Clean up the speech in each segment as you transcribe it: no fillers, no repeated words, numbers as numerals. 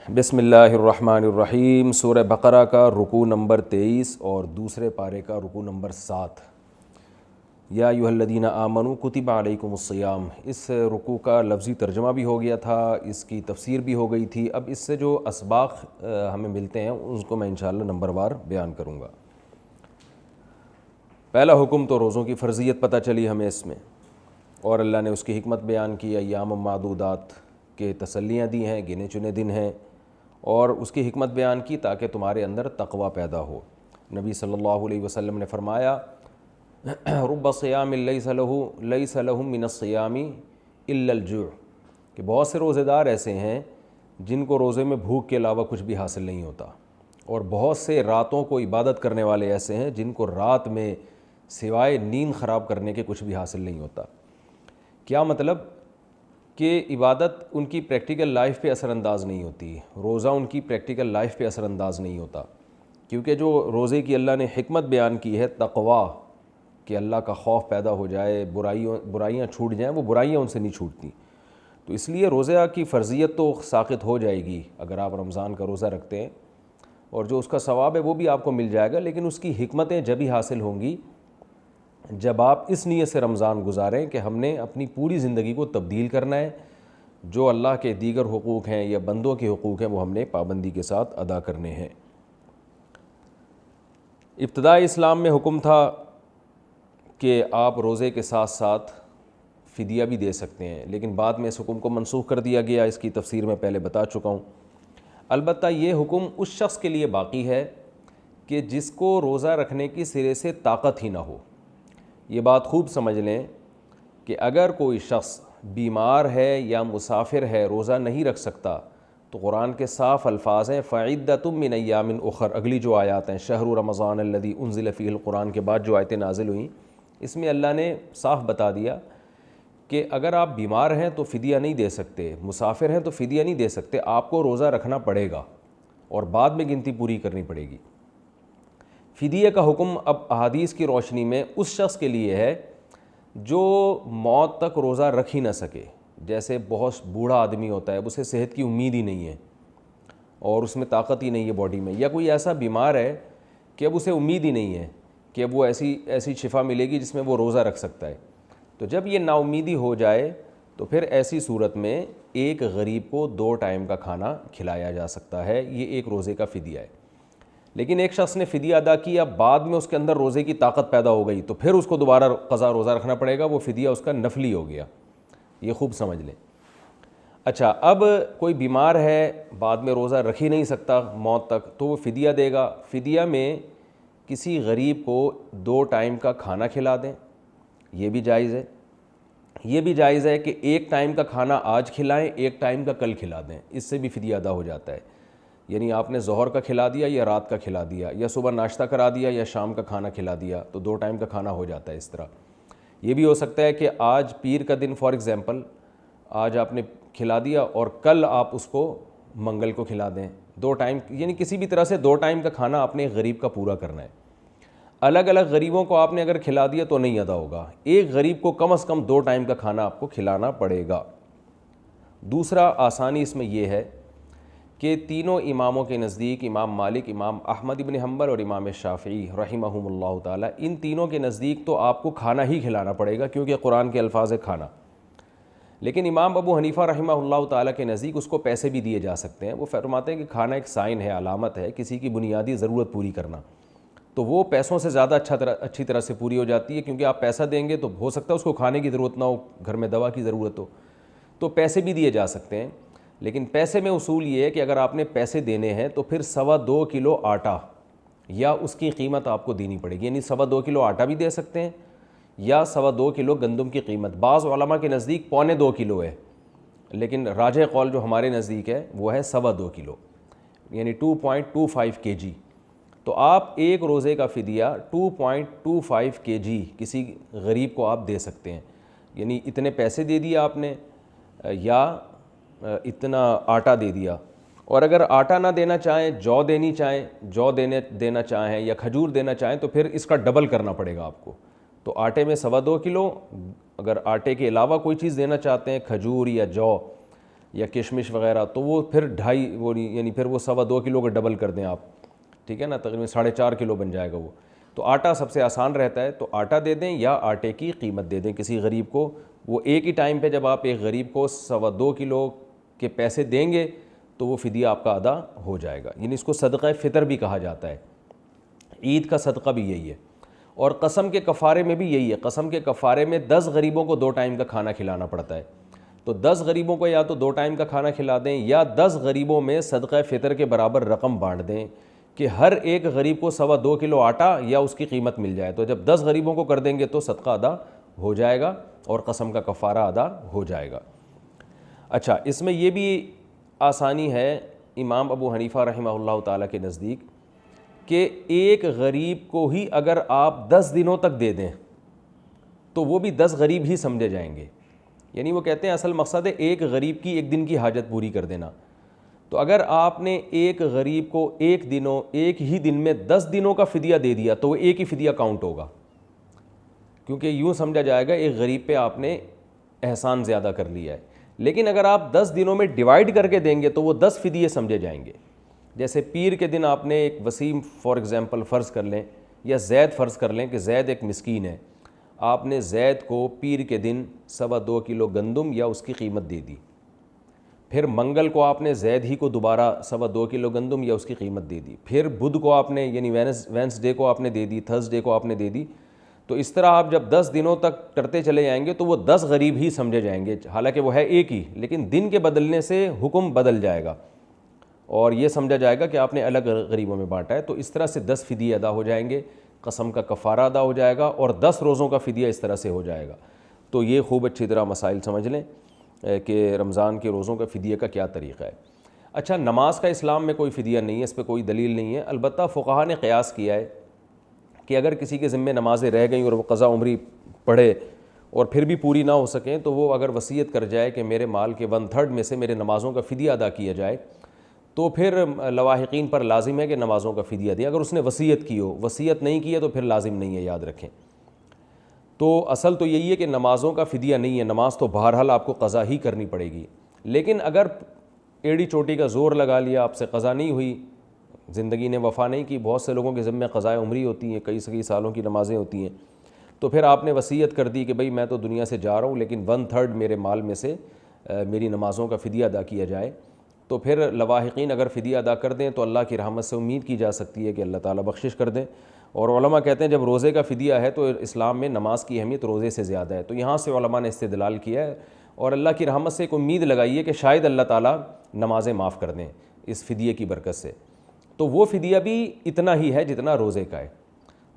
بسم اللہ الرحمن الرحیم۔ سورہ بقرہ کا رکوع نمبر 23 اور دوسرے پارے کا رکوع نمبر 7۔ یا ایھا الذین آمنوا کتب علیکم الصیام، اس رکوع کا لفظی ترجمہ بھی ہو گیا تھا، اس کی تفسیر بھی ہو گئی تھی۔ اب اس سے جو اسباق ہمیں ملتے ہیں اس کو میں انشاءاللہ نمبر وار بیان کروں گا۔ پہلا حکم تو روزوں کی فرضیت پتہ چلی ہمیں اس میں، اور اللہ نے اس کی حکمت بیان کی، ایام معدودات کے تسلیاں دی ہیں، گنے چنے دن ہیں، اور اس کی حکمت بیان کی تاکہ تمہارے اندر تقوی پیدا ہو۔ نبی صلی اللہ علیہ وسلم نے فرمایا رب صیام لیس له من الصیام الا الجوع، کہ بہت سے روزے دار ایسے ہیں جن کو روزے میں بھوک کے علاوہ کچھ بھی حاصل نہیں ہوتا، اور بہت سے راتوں کو عبادت کرنے والے ایسے ہیں جن کو رات میں سوائے نیند خراب کرنے کے کچھ بھی حاصل نہیں ہوتا۔ کیا مطلب؟ کہ عبادت ان کی پریکٹیکل لائف پہ اثر انداز نہیں ہوتی، روزہ ان کی پریکٹیکل لائف پہ اثر انداز نہیں ہوتا، کیونکہ جو روزے کی اللہ نے حکمت بیان کی ہے تقوی، کہ اللہ کا خوف پیدا ہو جائے، برائیاں چھوٹ جائیں، وہ برائیاں ان سے نہیں چھوٹتی، تو اس لیے روزہ کی فرضیت تو ساقط ہو جائے گی اگر آپ رمضان کا روزہ رکھتے ہیں، اور جو اس کا ثواب ہے وہ بھی آپ کو مل جائے گا، لیکن اس کی حکمتیں جبھی حاصل ہوں گی جب آپ اس نیت سے رمضان گزاریں کہ ہم نے اپنی پوری زندگی کو تبدیل کرنا ہے، جو اللہ کے دیگر حقوق ہیں یا بندوں کے حقوق ہیں وہ ہم نے پابندی کے ساتھ ادا کرنے ہیں۔ ابتدائی اسلام میں حکم تھا کہ آپ روزے کے ساتھ ساتھ فدیہ بھی دے سکتے ہیں، لیکن بعد میں اس حکم کو منسوخ کر دیا گیا، اس کی تفسیر میں پہلے بتا چکا ہوں۔ البتہ یہ حکم اس شخص کے لیے باقی ہے کہ جس کو روزہ رکھنے کی سرے سے طاقت ہی نہ ہو۔ یہ بات خوب سمجھ لیں کہ اگر کوئی شخص بیمار ہے یا مسافر ہے، روزہ نہیں رکھ سکتا، تو قرآن کے صاف الفاظ ہیں فَعِدَّةٌ مِّنْ أَيَّامٍ أُخَرَ، اگلی جو آیات ہیں شہر رمضان الذی انزل فیہ القرآن کے بعد جو آیتیں نازل ہوئیں، اس میں اللہ نے صاف بتا دیا کہ اگر آپ بیمار ہیں تو فدیہ نہیں دے سکتے، مسافر ہیں تو فدیہ نہیں دے سکتے، آپ کو روزہ رکھنا پڑے گا اور بعد میں گنتی پوری کرنی پڑے گی۔ فدیہ کا حکم اب احادیث کی روشنی میں اس شخص کے لیے ہے جو موت تک روزہ رکھ ہی نہ سکے، جیسے بہت بوڑھا آدمی ہوتا ہے، اب اسے صحت کی امید ہی نہیں ہے اور اس میں طاقت ہی نہیں ہے باڈی میں، یا کوئی ایسا بیمار ہے کہ اب اسے امید ہی نہیں ہے کہ اب وہ ایسی شفا ملے گی جس میں وہ روزہ رکھ سکتا ہے، تو جب یہ نا امیدی ہو جائے تو پھر ایسی صورت میں ایک غریب کو 2 ٹائم کا کھانا کھلایا جا سکتا ہے، یہ ایک روزے کا فدیہ ہے۔ لیکن ایک شخص نے فدیہ ادا کیا، بعد میں اس کے اندر روزے کی طاقت پیدا ہو گئی، تو پھر اس کو دوبارہ قضا روزہ رکھنا پڑے گا، وہ فدیہ اس کا نفلی ہو گیا، یہ خوب سمجھ لیں۔ اچھا، اب کوئی بیمار ہے، بعد میں روزہ رکھ ہی نہیں سکتا موت تک، تو وہ فدیہ دے گا۔ فدیہ میں کسی غریب کو 2 ٹائم کا کھانا کھلا دیں، یہ بھی جائز ہے۔ یہ بھی جائز ہے کہ 1 ٹائم کا کھانا آج کھلائیں، 1 ٹائم کا کل کھلا دیں، اس سے بھی فدیہ ادا ہو جاتا ہے، یعنی آپ نے ظہر کا کھلا دیا یا رات کا کھلا دیا، یا صبح ناشتہ کرا دیا یا شام کا کھانا کھلا دیا، تو 2 ٹائم کا کھانا ہو جاتا ہے۔ اس طرح یہ بھی ہو سکتا ہے کہ آج پیر کا دن فار ایگزامپل آج آپ نے کھلا دیا اور کل آپ اس کو منگل کو کھلا دیں، 2 ٹائم، یعنی کسی بھی طرح سے 2 ٹائم کا کھانا آپ نے ایک غریب کا پورا کرنا ہے۔ الگ الگ غریبوں کو آپ نے اگر کھلا دیا تو نہیں ادا ہوگا، ایک غریب کو کم از کم 2 ٹائم کا کھانا آپ کو کھلانا پڑے گا۔ دوسرا آسانی اس میں یہ ہے کہ تینوں اماموں کے نزدیک، امام مالک، امام احمد بن حنبل اور امام شافعی رحمہم اللہ تعالی، ان تینوں کے نزدیک تو آپ کو کھانا ہی کھلانا پڑے گا، کیونکہ قرآن کے الفاظ ہے کھانا۔ لیکن امام ابو حنیفہ رحمہ اللہ تعالی کے نزدیک اس کو پیسے بھی دیے جا سکتے ہیں، وہ فرماتے ہیں کہ کھانا ایک سائن ہے، علامت ہے کسی کی بنیادی ضرورت پوری کرنا، تو وہ پیسوں سے زیادہ اچھی طرح سے پوری ہو جاتی ہے، کیونکہ آپ پیسہ دیں گے تو ہو سکتا ہے اس کو کھانے کی ضرورت نہ ہو، گھر میں دوا کی ضرورت ہو، تو پیسے بھی دیے جا سکتے ہیں۔ لیکن پیسے میں اصول یہ ہے کہ اگر آپ نے پیسے دینے ہیں تو پھر 2.25 کلو آٹا یا اس کی قیمت آپ کو دینی پڑے گی، یعنی 2.25 کلو آٹا بھی دے سکتے ہیں یا 2.25 کلو گندم کی قیمت۔ بعض علماء کے نزدیک 2.25 کلو ہے، لیکن راجح قول جو ہمارے نزدیک ہے وہ ہے 2.25 کلو، یعنی 2.25 کے جی۔ تو آپ ایک روزے کا فدیہ 2.25 کے جی کسی غریب کو آپ دے سکتے ہیں، یعنی اتنے پیسے دے دیے آپ نے یا اتنا آٹا دے دیا، اور اگر آٹا نہ دینا چاہیں، جو دینا چاہیں یا کھجور دینا چاہیں تو پھر اس کا ڈبل کرنا پڑے گا آپ کو۔ تو آٹے میں 2.25 کلو، اگر آٹے کے علاوہ کوئی چیز دینا چاہتے ہیں، کھجور یا جو، یا کشمش وغیرہ، تو وہ پھر 2.5 وہ یعنی پھر وہ 2.25 کلو کا ڈبل کر دیں آپ، ٹھیک ہے نا، تقریباً 4.5 کلو بن جائے گا وہ۔ تو آٹا سب سے آسان رہتا ہے، تو آٹا دے دیں یا آٹے کی قیمت دے دیں کسی غریب کو۔ وہ ایک ہی ٹائم پہ جب آپ ایک غریب کو 2.25 کلو کے پیسے دیں گے تو وہ فدیہ آپ کا ادا ہو جائے گا، یعنی اس کو صدقہ فطر بھی کہا جاتا ہے۔ عید کا صدقہ بھی یہی ہے، اور قسم کے کفارے میں بھی یہی ہے۔ قسم کے کفارے میں 10 غریبوں کو 2 ٹائم کا کھانا کھلانا پڑتا ہے، تو 10 غریبوں کو یا تو 2 ٹائم کا کھانا کھلا دیں یا 10 غریبوں میں صدقہ فطر کے برابر رقم بانٹ دیں کہ ہر ایک غریب کو 2.25 کلو آٹا یا اس کی قیمت مل جائے۔ تو جب 10 غریبوں کو کر دیں گے تو صدقہ ادا ہو جائے گا اور قسم کا کفارہ ادا ہو جائے گا۔ اچھا، اس میں یہ بھی آسانی ہے امام ابو حنیفہ رحمہ اللہ تعالیٰ کے نزدیک کہ ایک غریب کو ہی اگر آپ 10 دنوں تک دے دیں تو وہ بھی 10 غریب ہی سمجھے جائیں گے، یعنی وہ کہتے ہیں اصل مقصد ہے ایک غریب کی ایک دن کی حاجت پوری کر دینا۔ تو اگر آپ نے ایک غریب کو ایک ہی دن میں 10 دنوں کا فدیہ دے دیا تو وہ ایک ہی فدیہ کاؤنٹ ہوگا، کیونکہ یوں سمجھا جائے گا ایک غریب پہ آپ نے احسان زیادہ کر لیا ہے۔ لیکن اگر آپ 10 دنوں میں ڈیوائیڈ کر کے دیں گے تو وہ 10 فدیے سمجھے جائیں گے۔ جیسے پیر کے دن آپ نے ایک وسیم فار ایگزامپل فرض کر لیں، یا زید فرض کر لیں کہ زید ایک مسکین ہے، آپ نے زید کو پیر کے دن 2.25 کلو گندم یا اس کی قیمت دے دی، پھر منگل کو آپ نے زید ہی کو دوبارہ 2.25 کلو گندم یا اس کی قیمت دے دی، پھر بدھ کو آپ نے یعنی وینسڈے کو آپ نے دے دی، تھرسڈے کو آپ نے دے دی۔ تو اس طرح آپ جب 10 دنوں تک کرتے چلے جائیں گے تو وہ 10 غریب ہی سمجھے جائیں گے، حالانکہ وہ ہے ایک ہی، لیکن دن کے بدلنے سے حکم بدل جائے گا اور یہ سمجھا جائے گا کہ آپ نے الگ غریبوں میں بانٹا ہے۔ تو اس طرح سے 10 فدیے ادا ہو جائیں گے، قسم کا کفارہ ادا ہو جائے گا اور 10 روزوں کا فدیہ اس طرح سے ہو جائے گا۔ تو یہ خوب اچھی طرح مسائل سمجھ لیں کہ رمضان کے روزوں کا فدیے کا کیا طریقہ ہے۔ اچھا، نماز کا اسلام میں کوئی فدیہ نہیں ہے، اس پہ کوئی دلیل نہیں ہے، البتہ فقہا نے قیاس کیا ہے کہ اگر کسی کے ذمے نمازیں رہ گئیں اور وہ قضا عمری پڑھے اور پھر بھی پوری نہ ہو سکیں تو وہ اگر وصیت کر جائے کہ میرے مال کے 1/3 میں سے میرے نمازوں کا فدیہ ادا کیا جائے تو پھر لواحقین پر لازم ہے کہ نمازوں کا فدیہ دیں، اگر اس نے وصیت کی ہو۔ وصیت نہیں کی ہے تو پھر لازم نہیں ہے، یاد رکھیں۔ تو اصل تو یہی ہے کہ نمازوں کا فدیہ نہیں ہے، نماز تو بہرحال آپ کو قضا ہی کرنی پڑے گی، لیکن اگر ایڑی چوٹی کا زور لگا لیا، آپ سے قضا نہیں ہوئی، زندگی نے وفا نہیں کی، بہت سے لوگوں کے ذمے قضائے عمری ہوتی ہیں، کئی سالوں کی نمازیں ہوتی ہیں، تو پھر آپ نے وصیت کر دی کہ بھئی میں تو دنیا سے جا رہا ہوں لیکن 1/3 میرے مال میں سے میری نمازوں کا فدیہ ادا کیا جائے، تو پھر لواحقین اگر فدیہ ادا کر دیں تو اللہ کی رحمت سے امید کی جا سکتی ہے کہ اللہ تعالیٰ بخشش کر دیں۔ اور علماء کہتے ہیں جب روزے کا فدیہ ہے تو اسلام میں نماز کی اہمیت روزے سے زیادہ ہے، تو یہاں سے علماء نے استدلال کیا ہے اور اللہ کی رحمت سے ایک امید لگائی ہے کہ شاید اللہ تعالیٰ نمازیں معاف کر دیں اس فدیے کی برکت سے۔ تو وہ فدیہ بھی اتنا ہی ہے جتنا روزے کا ہے،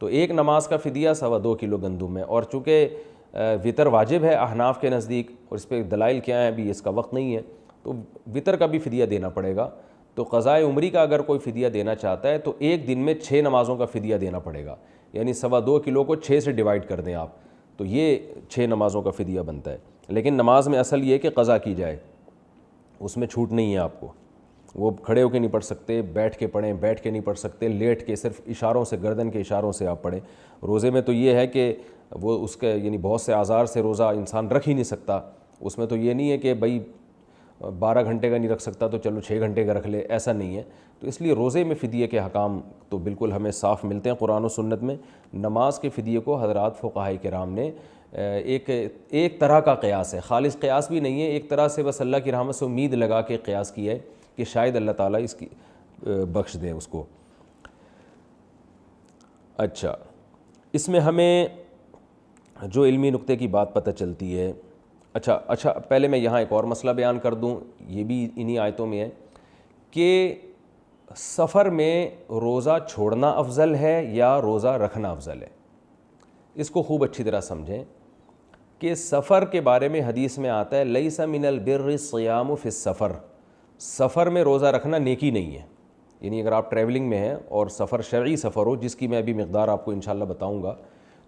تو ایک نماز کا فدیہ 2.25 کلو گندم ہے، اور چونکہ وطر واجب ہے احناف کے نزدیک، اور اس پہ دلائل کیا ہیں ابھی اس کا وقت نہیں ہے، تو وطر کا بھی فدیہ دینا پڑے گا۔ تو قضائے عمری کا اگر کوئی فدیہ دینا چاہتا ہے تو ایک دن میں 6 نمازوں کا فدیہ دینا پڑے گا، یعنی 2.25 کلو کو 6 سے ڈیوائڈ کر دیں آپ، تو یہ 6 نمازوں کا فدیہ بنتا ہے۔ لیکن نماز میں اصل یہ کہ قضا کی جائے، اس میں چھوٹ نہیں ہے آپ کو، وہ کھڑے ہو کے نہیں پڑھ سکتے، بیٹھ کے پڑھیں، بیٹھ کے نہیں پڑھ سکتے، لیٹ کے صرف اشاروں سے، گردن کے اشاروں سے آپ پڑھیں۔ روزے میں تو یہ ہے کہ وہ اس کے یعنی بہت سے اعذار سے روزہ انسان رکھ ہی نہیں سکتا، اس میں تو یہ نہیں ہے کہ بھائی 12 گھنٹے کا نہیں رکھ سکتا تو چلو 6 گھنٹے کا رکھ لے، ایسا نہیں ہے۔ تو اس لیے روزے میں فدیے کے حکام تو بالکل ہمیں صاف ملتے ہیں قرآن و سنت میں۔ نماز کے فدیے کو حضرات فقہاء کرام نے ایک طرح کا قیاس ہے، خالص قیاس بھی نہیں ہے، ایک طرح سے بس اللہ کی رحمت سے امید لگا کے قیاس کیا ہے کہ شاید اللہ تعالیٰ اس کی بخش دیں اس کو۔ اچھا، اس میں ہمیں جو علمی نقطے کی بات پتہ چلتی ہے، اچھا پہلے میں یہاں ایک اور مسئلہ بیان کر دوں، یہ بھی انہی آیتوں میں ہے کہ سفر میں روزہ چھوڑنا افضل ہے یا روزہ رکھنا افضل ہے۔ اس کو خوب اچھی طرح سمجھیں کہ سفر کے بارے میں حدیث میں آتا ہے لیس من البر الصیام فی السفر، سفر میں روزہ رکھنا نیکی نہیں ہے، یعنی اگر آپ ٹریولنگ میں ہیں اور سفر شرعی سفر ہو جس کی میں ابھی مقدار آپ کو انشاءاللہ بتاؤں گا،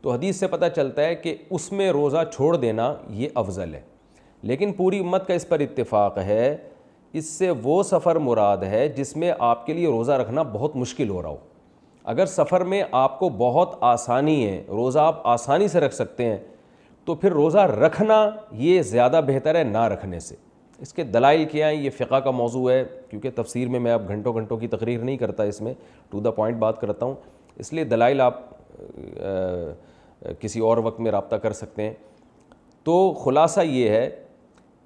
تو حدیث سے پتہ چلتا ہے کہ اس میں روزہ چھوڑ دینا یہ افضل ہے۔ لیکن پوری امت کا اس پر اتفاق ہے، اس سے وہ سفر مراد ہے جس میں آپ کے لیے روزہ رکھنا بہت مشکل ہو رہا ہو۔ اگر سفر میں آپ کو بہت آسانی ہے، روزہ آپ آسانی سے رکھ سکتے ہیں، تو پھر روزہ رکھنا یہ زیادہ بہتر ہے نہ رکھنے سے۔ اس کے دلائل کیا ہیں؟ یہ فقہ کا موضوع ہے، کیونکہ تفسیر میں اب گھنٹوں گھنٹوں کی تقریر نہیں کرتا، اس میں ٹو دا پوائنٹ بات کرتا ہوں، اس لیے دلائل آپ کسی اور وقت میں رابطہ کر سکتے ہیں۔ تو خلاصہ یہ ہے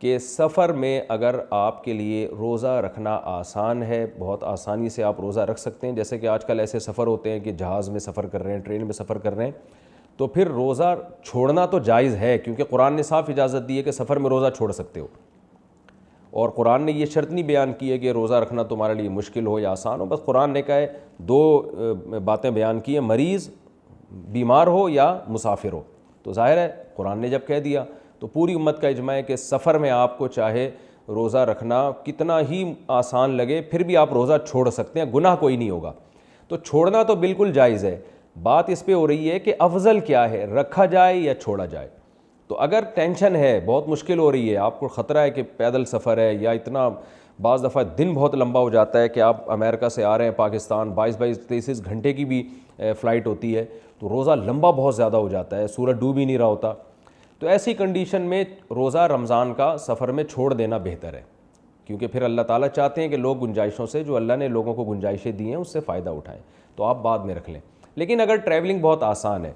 کہ سفر میں اگر آپ کے لیے روزہ رکھنا آسان ہے، بہت آسانی سے آپ روزہ رکھ سکتے ہیں، جیسے کہ آج کل ایسے سفر ہوتے ہیں کہ جہاز میں سفر کر رہے ہیں، ٹرین میں سفر کر رہے ہیں، تو پھر روزہ چھوڑنا تو جائز ہے، کیونکہ قرآن نے صاف اجازت دی ہے کہ سفر میں روزہ چھوڑ سکتے ہو، اور قرآن نے یہ شرط نہیں بیان کی ہے کہ روزہ رکھنا تمہارے لیے مشکل ہو یا آسان ہو، بس قرآن نے کہا ہے دو باتیں بیان کی ہیں، مریض بیمار ہو یا مسافر ہو، تو ظاہر ہے قرآن نے جب کہہ دیا تو پوری امت کا اجماع ہے کہ سفر میں آپ کو چاہے روزہ رکھنا کتنا ہی آسان لگے پھر بھی آپ روزہ چھوڑ سکتے ہیں، گناہ کوئی نہیں ہوگا، تو چھوڑنا تو بالکل جائز ہے۔ بات اس پہ ہو رہی ہے کہ افضل کیا ہے، رکھا جائے یا چھوڑا جائے۔ تو اگر ٹینشن ہے، بہت مشکل ہو رہی ہے، آپ کو خطرہ ہے کہ پیدل سفر ہے، یا اتنا بعض دفعہ دن بہت لمبا ہو جاتا ہے کہ آپ امریکہ سے آ رہے ہیں پاکستان، 22-23 گھنٹے کی بھی فلائٹ ہوتی ہے، تو روزہ لمبا بہت زیادہ ہو جاتا ہے، سورج ڈوب ہی نہیں رہا ہوتا، تو ایسی کنڈیشن میں روزہ رمضان کا سفر میں چھوڑ دینا بہتر ہے، کیونکہ پھر اللہ تعالیٰ چاہتے ہیں کہ لوگ گنجائشوں سے، جو اللہ نے لوگوں کو گنجائشیں دی ہیں، اس سے فائدہ اٹھائیں، تو آپ بعد میں رکھ لیں۔ لیکن اگر ٹریولنگ بہت آسان ہے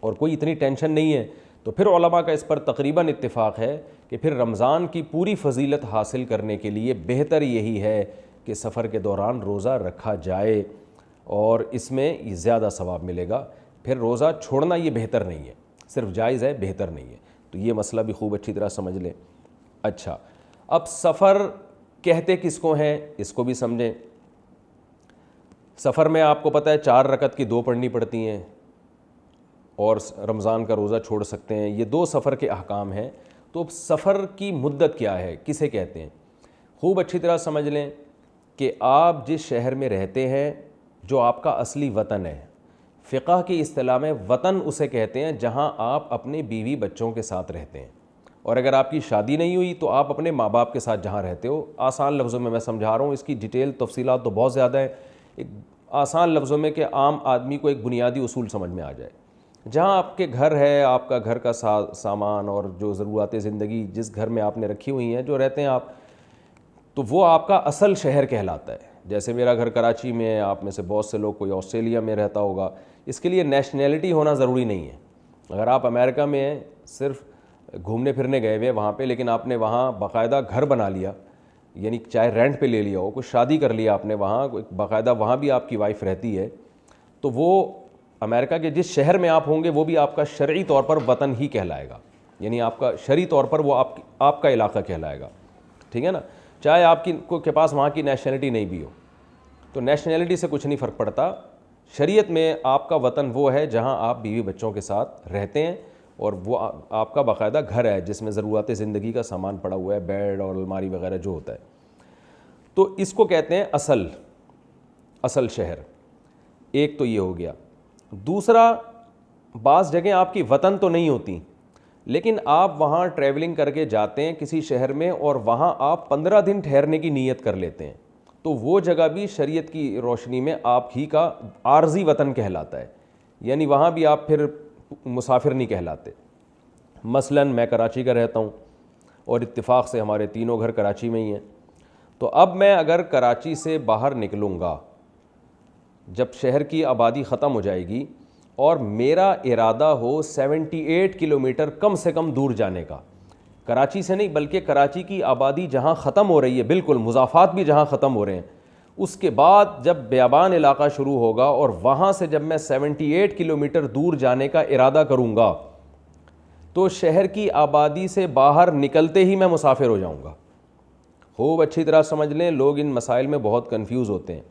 اور کوئی اتنی ٹینشن نہیں ہے، تو پھر علماء کا اس پر تقریباً اتفاق ہے کہ پھر رمضان کی پوری فضیلت حاصل کرنے کے لیے بہتر یہی ہے کہ سفر کے دوران روزہ رکھا جائے، اور اس میں زیادہ ثواب ملے گا۔ پھر روزہ چھوڑنا یہ بہتر نہیں ہے، صرف جائز ہے، بہتر نہیں ہے، تو یہ مسئلہ بھی خوب اچھی طرح سمجھ لیں۔ اچھا، اب سفر کہتے کس کو ہیں اس کو بھی سمجھیں۔ سفر میں آپ کو پتہ ہے 4 رکعت کی 2 پڑھنی پڑتی ہیں، اور رمضان کا روزہ چھوڑ سکتے ہیں، یہ 2 سفر کے احکام ہیں۔ تو سفر کی مدت کیا ہے، کسے کہتے ہیں؟ خوب اچھی طرح سمجھ لیں کہ آپ جس شہر میں رہتے ہیں، جو آپ کا اصلی وطن ہے، فقہ کی اصطلاح میں وطن اسے کہتے ہیں جہاں آپ اپنے بیوی بچوں کے ساتھ رہتے ہیں، اور اگر آپ کی شادی نہیں ہوئی تو آپ اپنے ماں باپ کے ساتھ جہاں رہتے ہو۔ آسان لفظوں میں سمجھا رہا ہوں، اس کی ڈیٹیل تفصیلات تو بہت زیادہ ہیں، ایک آسان لفظوں میں کہ عام آدمی کو ایک بنیادی اصول سمجھ میں آ جائے۔ جہاں آپ کے گھر ہے، آپ کا گھر کا سامان اور جو ضرورت زندگی جس گھر میں آپ نے رکھی ہوئی ہیں، جو رہتے ہیں آپ، تو وہ آپ کا اصل شہر کہلاتا ہے۔ جیسے میرا گھر کراچی میں ہے، آپ میں سے بہت سے لوگ کوئی آسٹریلیا میں رہتا ہوگا، اس کے لیے نیشنلٹی ہونا ضروری نہیں ہے۔ اگر آپ امریکہ میں ہیں، صرف گھومنے پھرنے گئے ہوئے وہاں پہ، لیکن آپ نے وہاں باقاعدہ گھر بنا لیا، یعنی چاہے رینٹ پہ لے لیا ہو، کچھ شادی کر لیا آپ نے وہاں، باقاعدہ وہاں بھی آپ کی وائف رہتی ہے، تو وہ امریکہ کے جس شہر میں آپ ہوں گے وہ بھی آپ کا شرعی طور پر وطن ہی کہلائے گا، یعنی آپ کا شرعی طور پر وہ آپ کا علاقہ کہلائے گا، ٹھیک ہے نا؟ چاہے آپ کے پاس وہاں کی نیشنلٹی نہیں بھی ہو، تو نیشنلٹی سے کچھ نہیں فرق پڑتا۔ شریعت میں آپ کا وطن وہ ہے جہاں آپ بیوی بچوں کے ساتھ رہتے ہیں، اور وہ آپ کا باقاعدہ گھر ہے جس میں ضرورت زندگی کا سامان پڑا ہوا ہے، بیڈ اور الماری وغیرہ جو ہوتا ہے، تو اس کو کہتے ہیں اصل شہر۔ ایک تو یہ ہو گیا۔ دوسرا، بعض جگہیں آپ کی وطن تو نہیں ہوتی، لیکن آپ وہاں ٹریولنگ کر کے جاتے ہیں کسی شہر میں، اور وہاں آپ 15 دن ٹھہرنے کی نیت کر لیتے ہیں، تو وہ جگہ بھی شریعت کی روشنی میں آپ ہی کا عارضی وطن کہلاتا ہے، یعنی وہاں بھی آپ پھر مسافر نہیں کہلاتے۔ مثلاً میں کراچی کا رہتا ہوں، اور اتفاق سے ہمارے تینوں گھر کراچی میں ہی ہیں، تو اب میں اگر کراچی سے باہر نکلوں گا، جب شہر کی آبادی ختم ہو جائے گی، اور میرا ارادہ ہو 78 کلومیٹر کم سے کم دور جانے کا، کراچی سے نہیں بلکہ کراچی کی آبادی جہاں ختم ہو رہی ہے، بالکل مضافات بھی جہاں ختم ہو رہے ہیں، اس کے بعد جب بیابان علاقہ شروع ہوگا، اور وہاں سے جب میں 78 کلومیٹر دور جانے کا ارادہ کروں گا، تو شہر کی آبادی سے باہر نکلتے ہی میں مسافر ہو جاؤں گا۔ خوب اچھی طرح سمجھ لیں، لوگ ان مسائل میں بہت کنفیوز ہوتے ہیں۔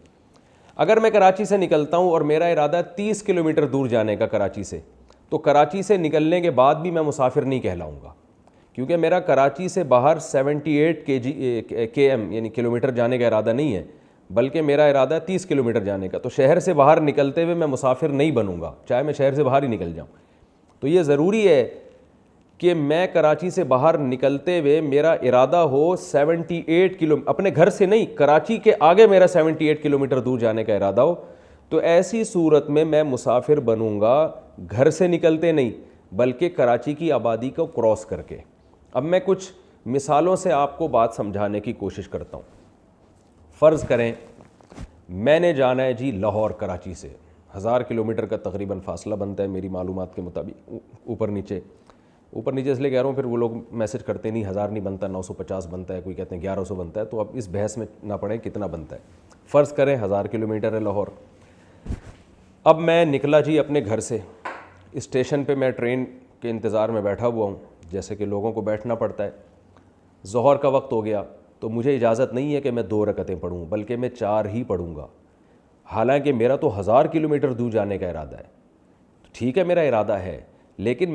اگر میں کراچی سے نکلتا ہوں اور میرا ارادہ 30 کلومیٹر دور جانے کا کراچی سے، تو کراچی سے نکلنے کے بعد بھی میں مسافر نہیں کہلاؤں گا، کیونکہ میرا کراچی سے باہر 78 km یعنی کلومیٹر جانے کا ارادہ نہیں ہے، بلکہ میرا ارادہ ہے 30 کلومیٹر جانے کا، تو شہر سے باہر نکلتے ہوئے میں مسافر نہیں بنوں گا، چاہے میں شہر سے باہر ہی نکل جاؤں۔ تو یہ ضروری ہے کہ میں کراچی سے باہر نکلتے ہوئے میرا ارادہ ہو 78 اپنے گھر سے نہیں، کراچی کے آگے میرا 78 کلومیٹر دور جانے کا ارادہ ہو، تو ایسی صورت میں مسافر بنوں گا، گھر سے نکلتے نہیں بلکہ کراچی کی آبادی کو کراس کر کے۔ اب میں کچھ مثالوں سے آپ کو بات سمجھانے کی کوشش کرتا ہوں. فرض کریں میں نے جانا ہے جی لاہور کراچی سے, 1000 کلومیٹر کا تقریباً فاصلہ بنتا ہے میری معلومات کے مطابق, اوپر نیچے اس لیے کہہ رہا ہوں, پھر وہ لوگ میسج کرتے نہیں 1000 نہیں بنتا, 950 بنتا ہے, کوئی کہتے ہیں 1100 بنتا ہے, تو اب اس بحث میں نہ پڑیں کتنا بنتا ہے. فرض کریں 1000 کلومیٹر ہے لاہور. اب میں نکلا جی اپنے گھر سے, اسٹیشن پہ میں ٹرین کے انتظار میں بیٹھا ہوا ہوں, جیسے کہ لوگوں کو بیٹھنا پڑتا ہے. ظہر کا وقت ہو گیا تو مجھے اجازت نہیں ہے کہ میں 2 رکعتیں پڑھوں, بلکہ میں 4 ہی پڑھوں گا. حالانکہ میرا تو 1000 کلومیٹر دور جانے کا ارادہ ہے. ٹھیک ہے میرا ارادہ ہے, لیکن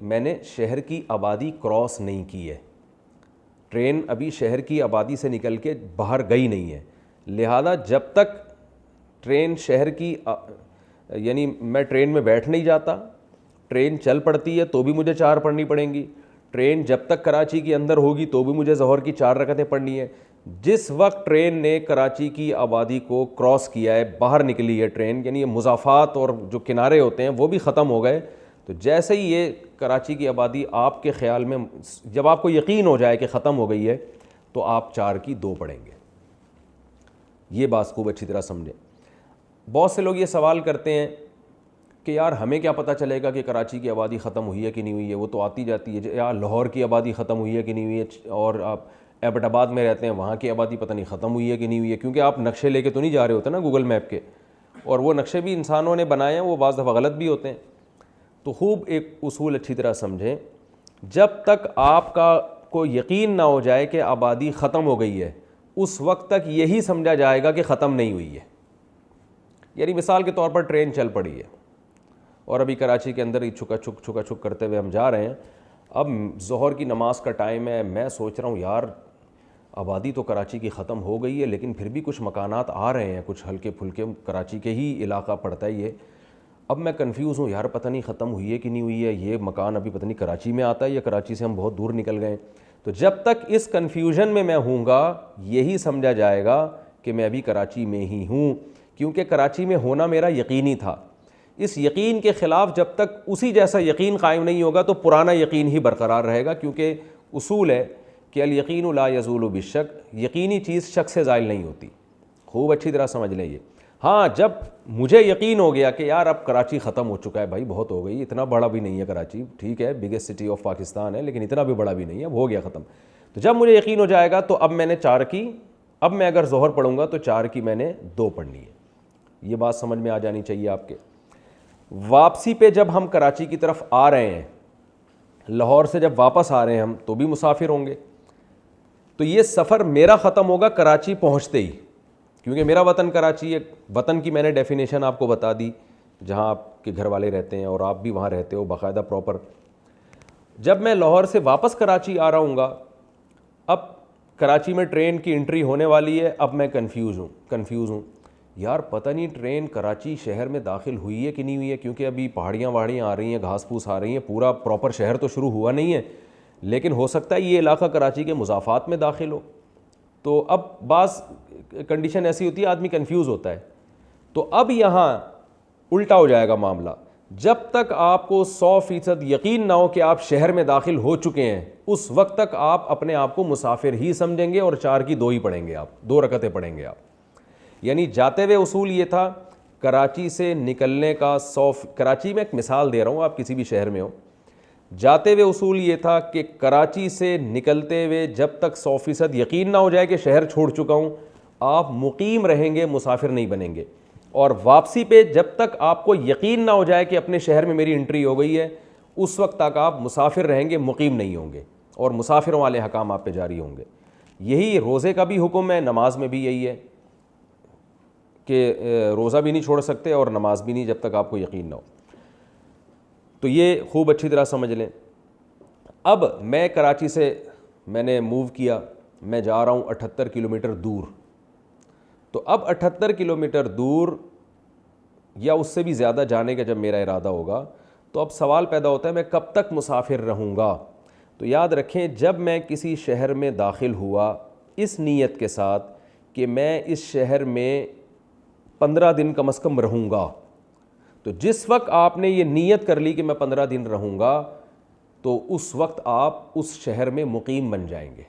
میں نے شہر کی آبادی کراس نہیں کی ہے, ٹرین ابھی شہر کی آبادی سے نکل کے باہر گئی نہیں ہے. لہذا جب تک ٹرین شہر کی یعنی میں ٹرین میں بیٹھ نہیں جاتا, ٹرین چل پڑتی ہے تو بھی مجھے 4 پڑھنی پڑیں گی. ٹرین جب تک کراچی کے اندر ہوگی تو بھی مجھے ظہر کی 4 رکعتیں پڑھنی ہے. جس وقت ٹرین نے کراچی کی آبادی کو کراس کیا ہے, باہر نکلی ہے ٹرین, یعنی یہ مضافات اور جو کنارے ہوتے ہیں وہ بھی ختم ہو گئے, تو جیسے ہی یہ کراچی کی آبادی آپ کے خیال میں, جب آپ کو یقین ہو جائے کہ ختم ہو گئی ہے, تو آپ 4 کی 2 پڑھیں گے. یہ بات خوب اچھی طرح سمجھیں. بہت سے لوگ یہ سوال کرتے ہیں کہ یار ہمیں کیا پتہ چلے گا کہ کراچی کی آبادی ختم ہوئی ہے کہ نہیں ہوئی ہے, وہ تو آتی جاتی ہے. یار لاہور کی آبادی ختم ہوئی ہے کہ نہیں ہوئی ہے, اور آپ ایبٹ آباد میں رہتے ہیں وہاں کی آبادی پتہ نہیں ختم ہوئی ہے کہ نہیں ہوئی ہے, کیونکہ آپ نقشے لے کے تو نہیں جا رہے ہوتے نا گوگل میپ کے, اور وہ نقشے بھی انسانوں نے بنائے ہیں, وہ بعض دفعہ غلط بھی ہوتے ہیں. تو خوب ایک اصول اچھی طرح سمجھیں, جب تک آپ کو یقین نہ ہو جائے کہ آبادی ختم ہو گئی ہے, اس وقت تک یہی سمجھا جائے گا کہ ختم نہیں ہوئی ہے. یعنی مثال کے طور پر ٹرین چل پڑی ہے اور ابھی کراچی کے اندر ہی چھکا چھک کرتے ہوئے ہم جا رہے ہیں. اب ظہر کی نماز کا ٹائم ہے, میں سوچ رہا ہوں یار آبادی تو کراچی کی ختم ہو گئی ہے, لیکن پھر بھی کچھ مکانات آ رہے ہیں, کچھ ہلکے پھلکے, کراچی کے ہی علاقہ پڑتا ہے یہ. اب میں کنفیوز ہوں یار, پتہ نہیں ختم ہوئی ہے کہ نہیں ہوئی ہے, یہ مکان ابھی پتہ نہیں کراچی میں آتا ہے یا کراچی سے ہم بہت دور نکل گئے. تو جب تک اس کنفیوژن میں ہوں گا, یہی سمجھا جائے گا کہ میں ابھی کراچی میں ہی ہوں, کیونکہ کراچی میں ہونا میرا یقینی تھا. اس یقین کے خلاف جب تک اسی جیسا یقین قائم نہیں ہوگا تو پرانا یقین ہی برقرار رہے گا, کیونکہ اصول ہے کہ الیقین لا یزول بالشک, یقینی چیز شک سے زائل نہیں ہوتی. خوب اچھی طرح سمجھ لیں یہ. ہاں جب مجھے یقین ہو گیا کہ یار اب کراچی ختم ہو چکا ہے, بھائی بہت ہو گئی, اتنا بڑا بھی نہیں ہے کراچی, ٹھیک ہے بگیسٹ سٹی آف پاکستان ہے لیکن اتنا بھی بڑا بھی نہیں ہے, ہو گیا ختم. تو جب مجھے یقین ہو جائے گا تو اب میں نے 4 کی, اب میں اگر ظہر پڑھوں گا تو 4 کی میں نے 2 پڑھنی ہے. یہ بات سمجھ میں آ جانی چاہیے آپ کے. واپسی پہ جب ہم کراچی کی طرف آ رہے ہیں, لاہور سے جب واپس آ رہے ہیں ہم, تو بھی مسافر ہوں گے. تو یہ سفر میرا ختم ہوگا کراچی پہنچتے ہی, کیونکہ میرا وطن کراچی ہے. وطن کی میں نے ڈیفینیشن آپ کو بتا دی, جہاں آپ کے گھر والے رہتے ہیں اور آپ بھی وہاں رہتے ہو باقاعدہ پراپر. جب میں لاہور سے واپس کراچی آ رہا ہوں گا, اب کراچی میں ٹرین کی انٹری ہونے والی ہے, اب میں کنفیوز ہوں یار پتہ نہیں ٹرین کراچی شہر میں داخل ہوئی ہے کہ نہیں ہوئی ہے, کیونکہ ابھی پہاڑیاں وہاڑیاں آ رہی ہیں, گھاس پھوس آ رہی ہیں, پورا پراپر شہر تو شروع ہوا نہیں ہے, لیکن ہو سکتا ہے یہ علاقہ کراچی کے مضافات میں داخل ہو. تو اب بعض کنڈیشن ایسی ہوتی ہے آدمی کنفیوز ہوتا ہے. تو اب یہاں الٹا ہو جائے گا معاملہ, جب تک آپ کو 100% یقین نہ ہو کہ آپ شہر میں داخل ہو چکے ہیں, اس وقت تک آپ اپنے آپ کو مسافر ہی سمجھیں گے اور 4 کی 2 ہی پڑھیں گے, آپ 2 رکعتیں پڑھیں گے آپ. یعنی جاتے ہوئے اصول یہ تھا کراچی سے نکلنے کا کراچی میں ایک مثال دے رہا ہوں, آپ کسی بھی شہر میں ہو, جاتے ہوئے اصول یہ تھا کہ کراچی سے نکلتے ہوئے جب تک 100% یقین نہ ہو جائے کہ شہر چھوڑ چکا ہوں, آپ مقیم رہیں گے, مسافر نہیں بنیں گے. اور واپسی پہ جب تک آپ کو یقین نہ ہو جائے کہ اپنے شہر میں میری انٹری ہو گئی ہے, اس وقت تک آپ مسافر رہیں گے, مقیم نہیں ہوں گے, اور مسافروں والے حکام آپ پہ جاری ہوں گے. یہی روزے کا بھی حکم ہے, نماز میں بھی یہی ہے کہ روزہ بھی نہیں چھوڑ سکتے اور نماز بھی نہیں جب تک آپ کو یقین نہ ہو. تو یہ خوب اچھی طرح سمجھ لیں. اب میں کراچی سے میں نے موو کیا, میں جا رہا ہوں 78 کلومیٹر دور. تو اب 78 کلومیٹر دور یا اس سے بھی زیادہ جانے کا جب میرا ارادہ ہوگا, تو اب سوال پیدا ہوتا ہے میں کب تک مسافر رہوں گا. تو یاد رکھیں, جب میں کسی شہر میں داخل ہوا اس نیت کے ساتھ کہ میں اس شہر میں 15 دن کم از کم رہوں گا, تو جس وقت آپ نے یہ نیت کر لی کہ میں 15 دن رہوں گا, تو اس وقت آپ اس شہر میں مقیم بن جائیں گے.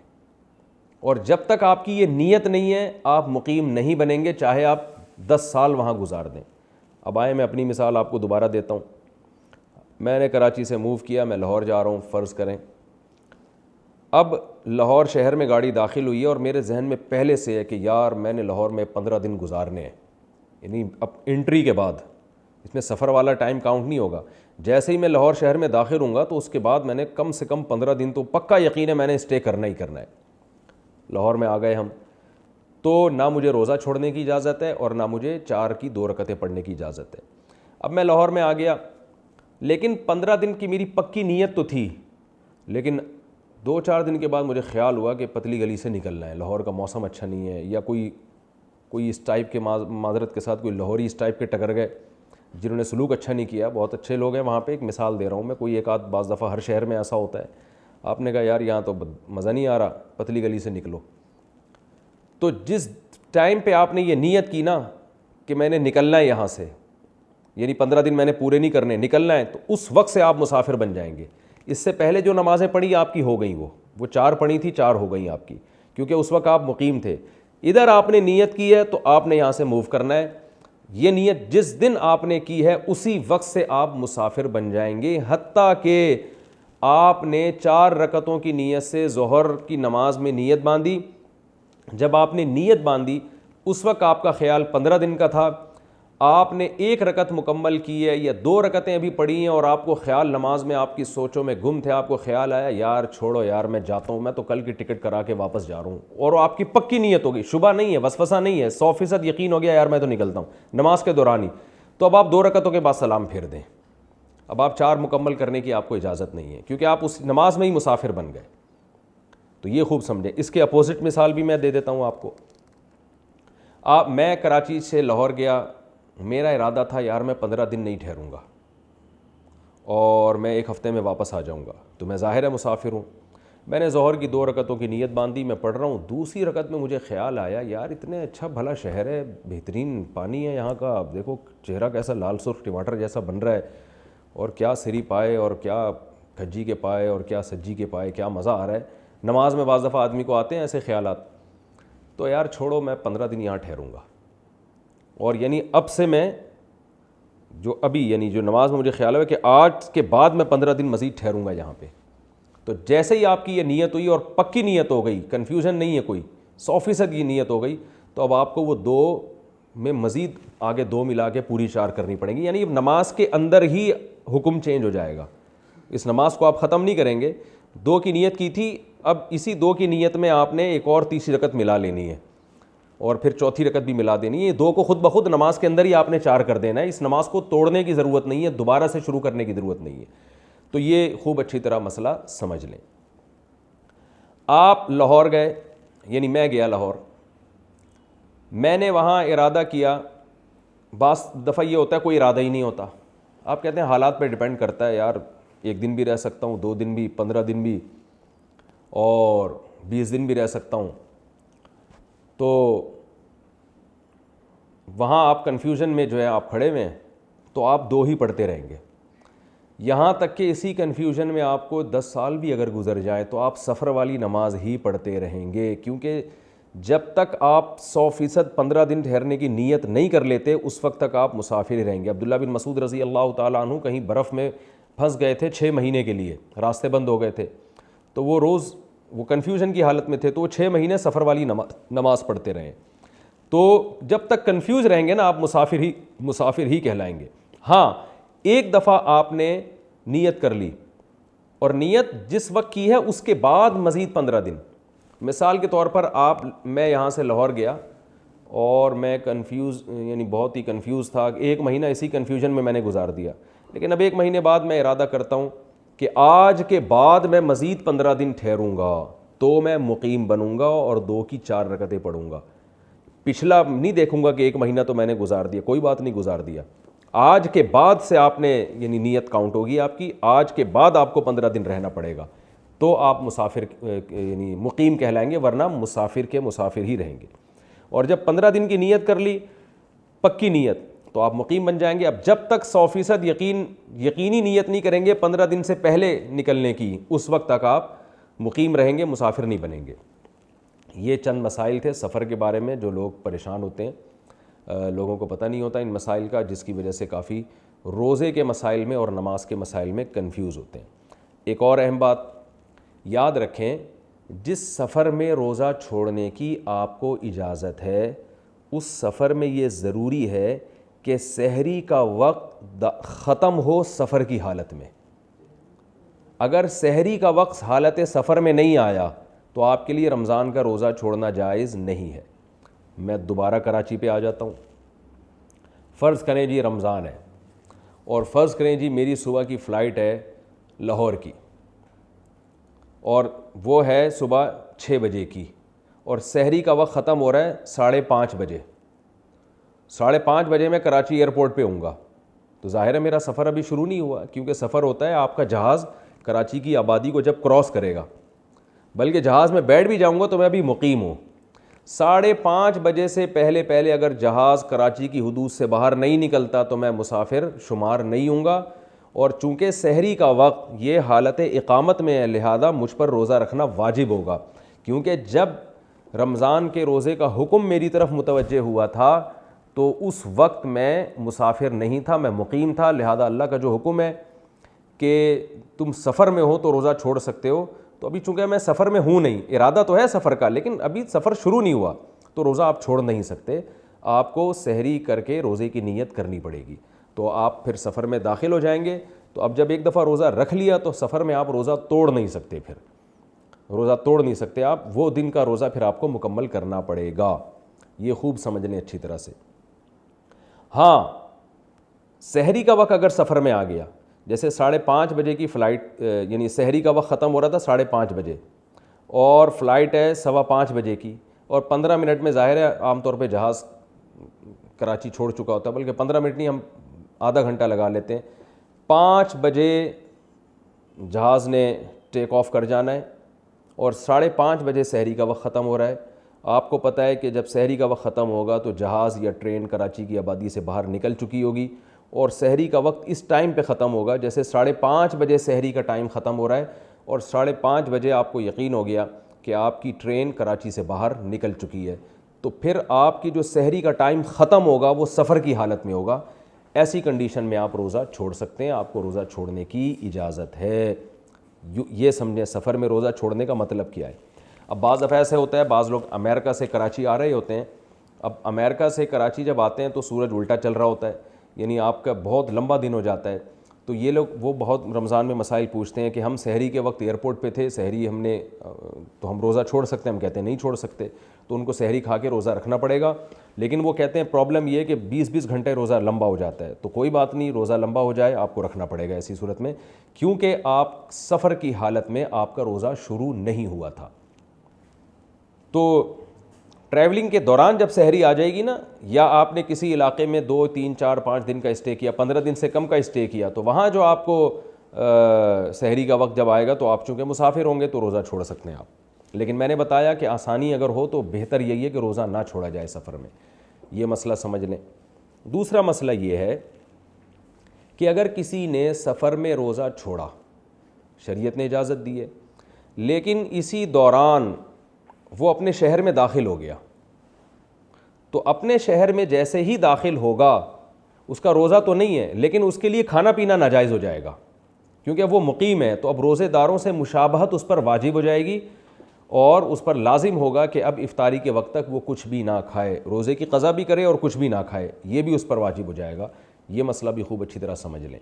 اور جب تک آپ کی یہ نیت نہیں ہے آپ مقیم نہیں بنیں گے, چاہے آپ 10 سال وہاں گزار دیں. اب آئیں میں اپنی مثال آپ کو دوبارہ دیتا ہوں. میں نے کراچی سے موو کیا, میں لاہور جا رہا ہوں فرض کریں. اب لاہور شہر میں گاڑی داخل ہوئی ہے اور میرے ذہن میں پہلے سے ہے کہ یار میں نے لاہور میں 15 دن گزارنے ہیں, یعنی اب انٹری کے بعد, اس میں سفر والا ٹائم کاؤنٹ نہیں ہوگا. جیسے ہی میں لاہور شہر میں داخل ہوں گا تو اس کے بعد میں نے کم سے کم 15 دن تو پکا یقین ہے میں نے اسٹے کرنا ہی کرنا ہے. لاہور میں آ گئے ہم, تو نہ مجھے روزہ چھوڑنے کی اجازت ہے اور نہ مجھے 4 کی 2 رکعتیں پڑھنے کی اجازت ہے. اب میں لاہور میں آ گیا, لیکن 15 دن کی میری پکی نیت تو تھی, لیکن 2-4 دن کے بعد مجھے خیال ہوا کہ پتلی گلی سے نکلنا ہے, لاہور کا موسم اچھا نہیں ہے, یا کوئی اس ٹائپ کے معذرت کے ساتھ کوئی لاہوری اس ٹائپ کے ٹکر گئے جنہوں نے سلوک اچھا نہیں کیا. بہت اچھے لوگ ہیں وہاں پہ, ایک مثال دے رہا ہوں میں, کوئی ایک آدھ بعض دفعہ ہر شہر میں ایسا ہوتا ہے. آپ نے کہا یار یہاں تو مزہ نہیں آ رہا, پتلی گلی سے نکلو. تو جس ٹائم پہ آپ نے یہ نیت کی نا کہ میں نے نکلنا ہے یہاں سے, یعنی 15 دن میں نے پورے نہیں کرنے, نکلنا ہے, تو اس وقت سے آپ مسافر بن جائیں گے. اس سے پہلے جو نمازیں پڑھی آپ کی ہو گئیں, وہ 4 پڑھی تھی 4 ہو گئیں آپ کی, کیونکہ اس وقت آپ مقیم تھے. ادھر آپ نے نیت کی ہے تو آپ نے یہاں سے موو کرنا ہے. یہ نیت جس دن آپ نے کی ہے اسی وقت سے آپ مسافر بن جائیں گے, حتیٰ کہ آپ نے 4 رکعتوں کی نیت سے ظہر کی نماز میں نیت باندھی. جب آپ نے نیت باندھی اس وقت آپ کا خیال 15 دن کا تھا, آپ نے 1 رکعت مکمل کی ہے یا 2 رکعتیں ابھی پڑھی ہیں اور آپ کو خیال نماز میں آپ کی سوچوں میں گم تھے, آپ کو خیال آیا یار چھوڑو یار میں جاتا ہوں, میں تو کل کی ٹکٹ کرا کے واپس جا رہا ہوں, اور آپ کی پکی نیت ہوگی, شبہ نہیں ہے, وسوسہ نہیں ہے, 100% یقین ہو گیا یار میں تو نکلتا ہوں نماز کے دوران ہی, تو اب آپ 2 رکعتوں کے بعد سلام پھیر دیں. اب آپ 4 مکمل کرنے کی آپ کو اجازت نہیں ہے, کیونکہ آپ اس نماز میں ہی مسافر بن گئے. تو یہ خوب سمجھیں. اس کے اپوزٹ مثال بھی میں دے دیتا ہوں آپ کو. میں کراچی سے لاہور گیا, میرا ارادہ تھا یار میں 15 دن نہیں ٹھہروں گا اور میں 1 ہفتے میں واپس آ جاؤں گا, تو میں ظاہر ہے مسافر ہوں. میں نے ظہر کی 2 رکعتوں کی نیت باندھی, میں پڑھ رہا ہوں. دوسری رکعت میں مجھے خیال آیا یار اتنے اچھا بھلا شہر ہے, بہترین پانی ہے یہاں کا, آپ دیکھو چہرہ کیسا لال سرخ ٹماٹر جیسا بن رہا ہے, اور کیا سری پائے اور کیا کھجی کے پائے اور کیا سجی کے پائے, کیا مزہ آ رہا ہے. نماز میں بعض دفعہ آدمی کو آتے ہیں ایسے خیالات, تو یار چھوڑو میں 15 دن یہاں ٹھہروں گا. اور یعنی اب سے میں جو ابھی یعنی جو نماز میں مجھے خیال ہے کہ آج کے بعد میں 15 دن مزید ٹھہروں گا یہاں پہ. تو جیسے ہی آپ کی یہ نیت ہوئی اور پکی نیت ہو گئی, کنفیوژن نہیں ہے کوئی, 100% یہ نیت ہو گئی, تو اب آپ کو وہ 2 میں مزید آگے 2 ملا کے پوری 4 کرنی پڑیں گی. یعنی نماز کے اندر ہی حکم چینج ہو جائے گا, اس نماز کو آپ ختم نہیں کریں گے. 2 کی نیت کی تھی, اب اسی 2 کی نیت میں آپ نے ایک اور تیسری رکعت ملا لینی ہے اور پھر چوتھی رکعت بھی ملا دینی ہے. یہ 2 کو خود بخود نماز کے اندر ہی آپ نے 4 کر دینا ہے. اس نماز کو توڑنے کی ضرورت نہیں ہے, دوبارہ سے شروع کرنے کی ضرورت نہیں ہے. تو یہ خوب اچھی طرح مسئلہ سمجھ لیں. آپ لاہور گئے, یعنی میں گیا لاہور, میں نے وہاں ارادہ کیا. بعض دفعہ یہ ہوتا ہے کوئی ارادہ ہی نہیں ہوتا, آپ کہتے ہیں حالات پہ ڈیپینڈ کرتا ہے یار, 1 دن بھی رہ سکتا ہوں, 2 دن بھی, 15 دن بھی, اور 20 دن بھی رہ سکتا ہوں. تو وہاں آپ کنفیوژن میں جو ہے آپ کھڑے ہوئے ہیں, تو آپ 2 ہی پڑھتے رہیں گے, یہاں تک کہ اسی کنفیوژن میں آپ کو 10 سال بھی اگر گزر جائیں تو آپ سفر والی نماز ہی پڑھتے رہیں گے. کیونکہ جب تک آپ 100% 15 دن ٹھہرنے کی نیت نہیں کر لیتے اس وقت تک آپ مسافر ہی رہیں گے. عبداللہ بن مسعود رضی اللہ تعالیٰ عنہ کہیں برف میں پھنس گئے تھے 6 مہینے کے لیے, راستے بند ہو گئے تھے, تو وہ روز وہ کنفیوژن کی حالت میں تھے, تو وہ 6 مہینے سفر والی نماز پڑھتے رہے. تو جب تک کنفیوز رہیں گے نا آپ مسافر ہی کہلائیں گے. ہاں ایک دفعہ آپ نے نیت کر لی, اور نیت جس وقت کی ہے اس کے بعد مزید 15 دن, مثال کے طور پر میں یہاں سے لاہور گیا اور میں کنفیوز یعنی بہت ہی کنفیوز تھا, 1 مہینہ اسی کنفیوژن میں نے گزار دیا. لیکن اب 1 مہینے بعد میں ارادہ کرتا ہوں کہ آج کے بعد میں مزید 15 دن ٹھہروں گا تو میں مقیم بنوں گا اور 2 کی 4 رکعتیں پڑھوں گا. پچھلا نہیں دیکھوں گا کہ 1 مہینہ تو میں نے گزار دیا, کوئی بات نہیں گزار دیا. آج کے بعد سے آپ نے یعنی نیت کاؤنٹ ہوگی آپ کی, آج کے بعد آپ کو 15 دن رہنا پڑے گا, تو آپ مسافر یعنی مقیم کہلائیں گے, ورنہ مسافر ہی رہیں گے. اور جب 15 دن کی نیت کر لی, پکی نیت, تو آپ مقیم بن جائیں گے. اب جب تک 100% یقینی نیت نہیں کریں گے 15 دن سے پہلے نکلنے کی, اس وقت تک آپ مقیم رہیں گے, مسافر نہیں بنیں گے. یہ چند مسائل تھے سفر کے بارے میں جو لوگ پریشان ہوتے ہیں, لوگوں کو پتہ نہیں ہوتا ان مسائل کا, جس کی وجہ سے کافی روزے کے مسائل میں اور نماز کے مسائل میں کنفیوز ہوتے ہیں. ایک اور اہم بات یاد رکھیں, جس سفر میں روزہ چھوڑنے کی آپ کو اجازت ہے اس سفر میں یہ ضروری ہے کہ سحری کا وقت ختم ہو سفر کی حالت میں. اگر سحری کا وقت حالت سفر میں نہیں آیا تو آپ کے لیے رمضان کا روزہ چھوڑنا جائز نہیں ہے. میں دوبارہ کراچی پہ آ جاتا ہوں. فرض کریں جی رمضان ہے, اور فرض کریں جی میری صبح کی فلائٹ ہے لاہور کی, اور وہ ہے صبح 6 بجے کی, اور سحری کا وقت ختم ہو رہا ہے 5:30 بجے. 5:30 بجے میں کراچی ایئرپورٹ پہ ہوں گا, تو ظاہر ہے میرا سفر ابھی شروع نہیں ہوا, کیونکہ سفر ہوتا ہے آپ کا جہاز کراچی کی آبادی کو جب کراس کرے گا, بلکہ جہاز میں بیٹھ بھی جاؤں گا تو میں ابھی مقیم ہوں. 5:30 بجے سے پہلے اگر جہاز کراچی کی حدود سے باہر نہیں نکلتا تو میں مسافر شمار نہیں ہوں گا. اور چونکہ سحری کا وقت یہ حالت اقامت میں ہے, لہذا مجھ پر روزہ رکھنا واجب ہوگا, کیونکہ جب رمضان کے روزے کا حکم میری طرف متوجہ ہوا تھا تو اس وقت میں مسافر نہیں تھا, میں مقیم تھا. لہذا اللہ کا جو حکم ہے کہ تم سفر میں ہو تو روزہ چھوڑ سکتے ہو, تو ابھی چونکہ میں سفر میں ہوں نہیں, ارادہ تو ہے سفر کا لیکن ابھی سفر شروع نہیں ہوا, تو روزہ آپ چھوڑ نہیں سکتے. آپ کو سحری کر کے روزے کی نیت کرنی پڑے گی, تو آپ پھر سفر میں داخل ہو جائیں گے. تو اب جب ایک دفعہ روزہ رکھ لیا تو سفر میں آپ روزہ توڑ نہیں سکتے, پھر روزہ توڑ نہیں سکتے آپ, وہ دن کا روزہ پھر آپ کو مکمل کرنا پڑے گا. یہ خوب سمجھ لیں اچھی طرح سے. ہاں, سحری کا وقت اگر سفر میں آ گیا, جیسے 5:30 بجے کی فلائٹ, یعنی سحری کا وقت ختم ہو رہا تھا 5:30 بجے, اور فلائٹ ہے 5:15 بجے کی, اور 15 منٹ میں ظاہر ہے عام طور پہ جہاز کراچی چھوڑ چکا ہوتا ہے, بلکہ 15 منٹ نہیں, ہم آدھا گھنٹہ لگا لیتے ہیں. 5 بجے جہاز نے ٹیک آف کر جانا ہے, اور 5:30 بجے سحری کا وقت ختم ہو رہا ہے. آپ کو پتہ ہے کہ جب سحری کا وقت ختم ہوگا تو جہاز یا ٹرین کراچی کی آبادی سے باہر نکل چکی ہوگی, اور سحری کا وقت اس ٹائم پہ ختم ہوگا. جیسے 5:30 بجے سحری کا ٹائم ختم ہو رہا ہے, اور 5:30 بجے آپ کو یقین ہو گیا کہ آپ کی ٹرین کراچی سے باہر نکل چکی ہے, تو پھر آپ کی جو سحری کا ٹائم ختم ہوگا وہ سفر کی حالت میں ہوگا. ایسی کنڈیشن میں آپ روزہ چھوڑ سکتے ہیں, آپ کو روزہ چھوڑنے کی اجازت ہے. یہ سمجھیں سفر میں روزہ چھوڑنے کا مطلب کیا ہے. اب بعض دفعہ ایسے ہوتا ہے, بعض لوگ امریکہ سے کراچی آ رہے ہوتے ہیں. اب امریکہ سے کراچی جب آتے ہیں تو سورج الٹا چل رہا ہوتا ہے, یعنی آپ کا بہت لمبا دن ہو جاتا ہے. تو یہ لوگ وہ بہت رمضان میں مسائل پوچھتے ہیں کہ ہم سحری کے وقت ایئرپورٹ پہ تھے, سحری ہم نے, تو ہم روزہ چھوڑ سکتے ہیں؟ ہم کہتے ہیں نہیں چھوڑ سکتے, تو ان کو سحری کھا کے روزہ رکھنا پڑے گا. لیکن وہ کہتے ہیں پرابلم یہ ہے کہ 20 گھنٹے روزہ لمبا ہو جاتا ہے. تو کوئی بات نہیں, روزہ لمبا ہو جائے آپ کو رکھنا پڑے گا ایسی صورت میں, کیونکہ آپ سفر کی حالت میں آپ کا روزہ شروع نہیں ہوا تھا. تو ٹریولنگ کے دوران جب سحری آ جائے گی نا, یا آپ نے کسی علاقے میں 2 3 4 5 دن کا اسٹے کیا, 15 دن سے کم کا اسٹے کیا, تو وہاں جو آپ کو سحری کا وقت جب آئے گا تو آپ چونکہ مسافر ہوں گے تو روزہ چھوڑ سکتے ہیں آپ. لیکن میں نے بتایا کہ آسانی اگر ہو تو بہتر یہی ہے کہ روزہ نہ چھوڑا جائے سفر میں. یہ مسئلہ سمجھ لیں. دوسرا مسئلہ یہ ہے کہ اگر کسی نے سفر میں روزہ چھوڑا, شریعت نے اجازت دی ہے, لیکن اسی دوران وہ اپنے شہر میں داخل ہو گیا, تو اپنے شہر میں جیسے ہی داخل ہوگا اس کا روزہ تو نہیں ہے, لیکن اس کے لیے کھانا پینا ناجائز ہو جائے گا, کیونکہ اب وہ مقیم ہے. تو اب روزے داروں سے مشابہت اس پر واجب ہو جائے گی, اور اس پر لازم ہوگا کہ اب افطاری کے وقت تک وہ کچھ بھی نہ کھائے, روزے کی قضا بھی کرے اور کچھ بھی نہ کھائے, یہ بھی اس پر واجب ہو جائے گا. یہ مسئلہ بھی خوب اچھی طرح سمجھ لیں.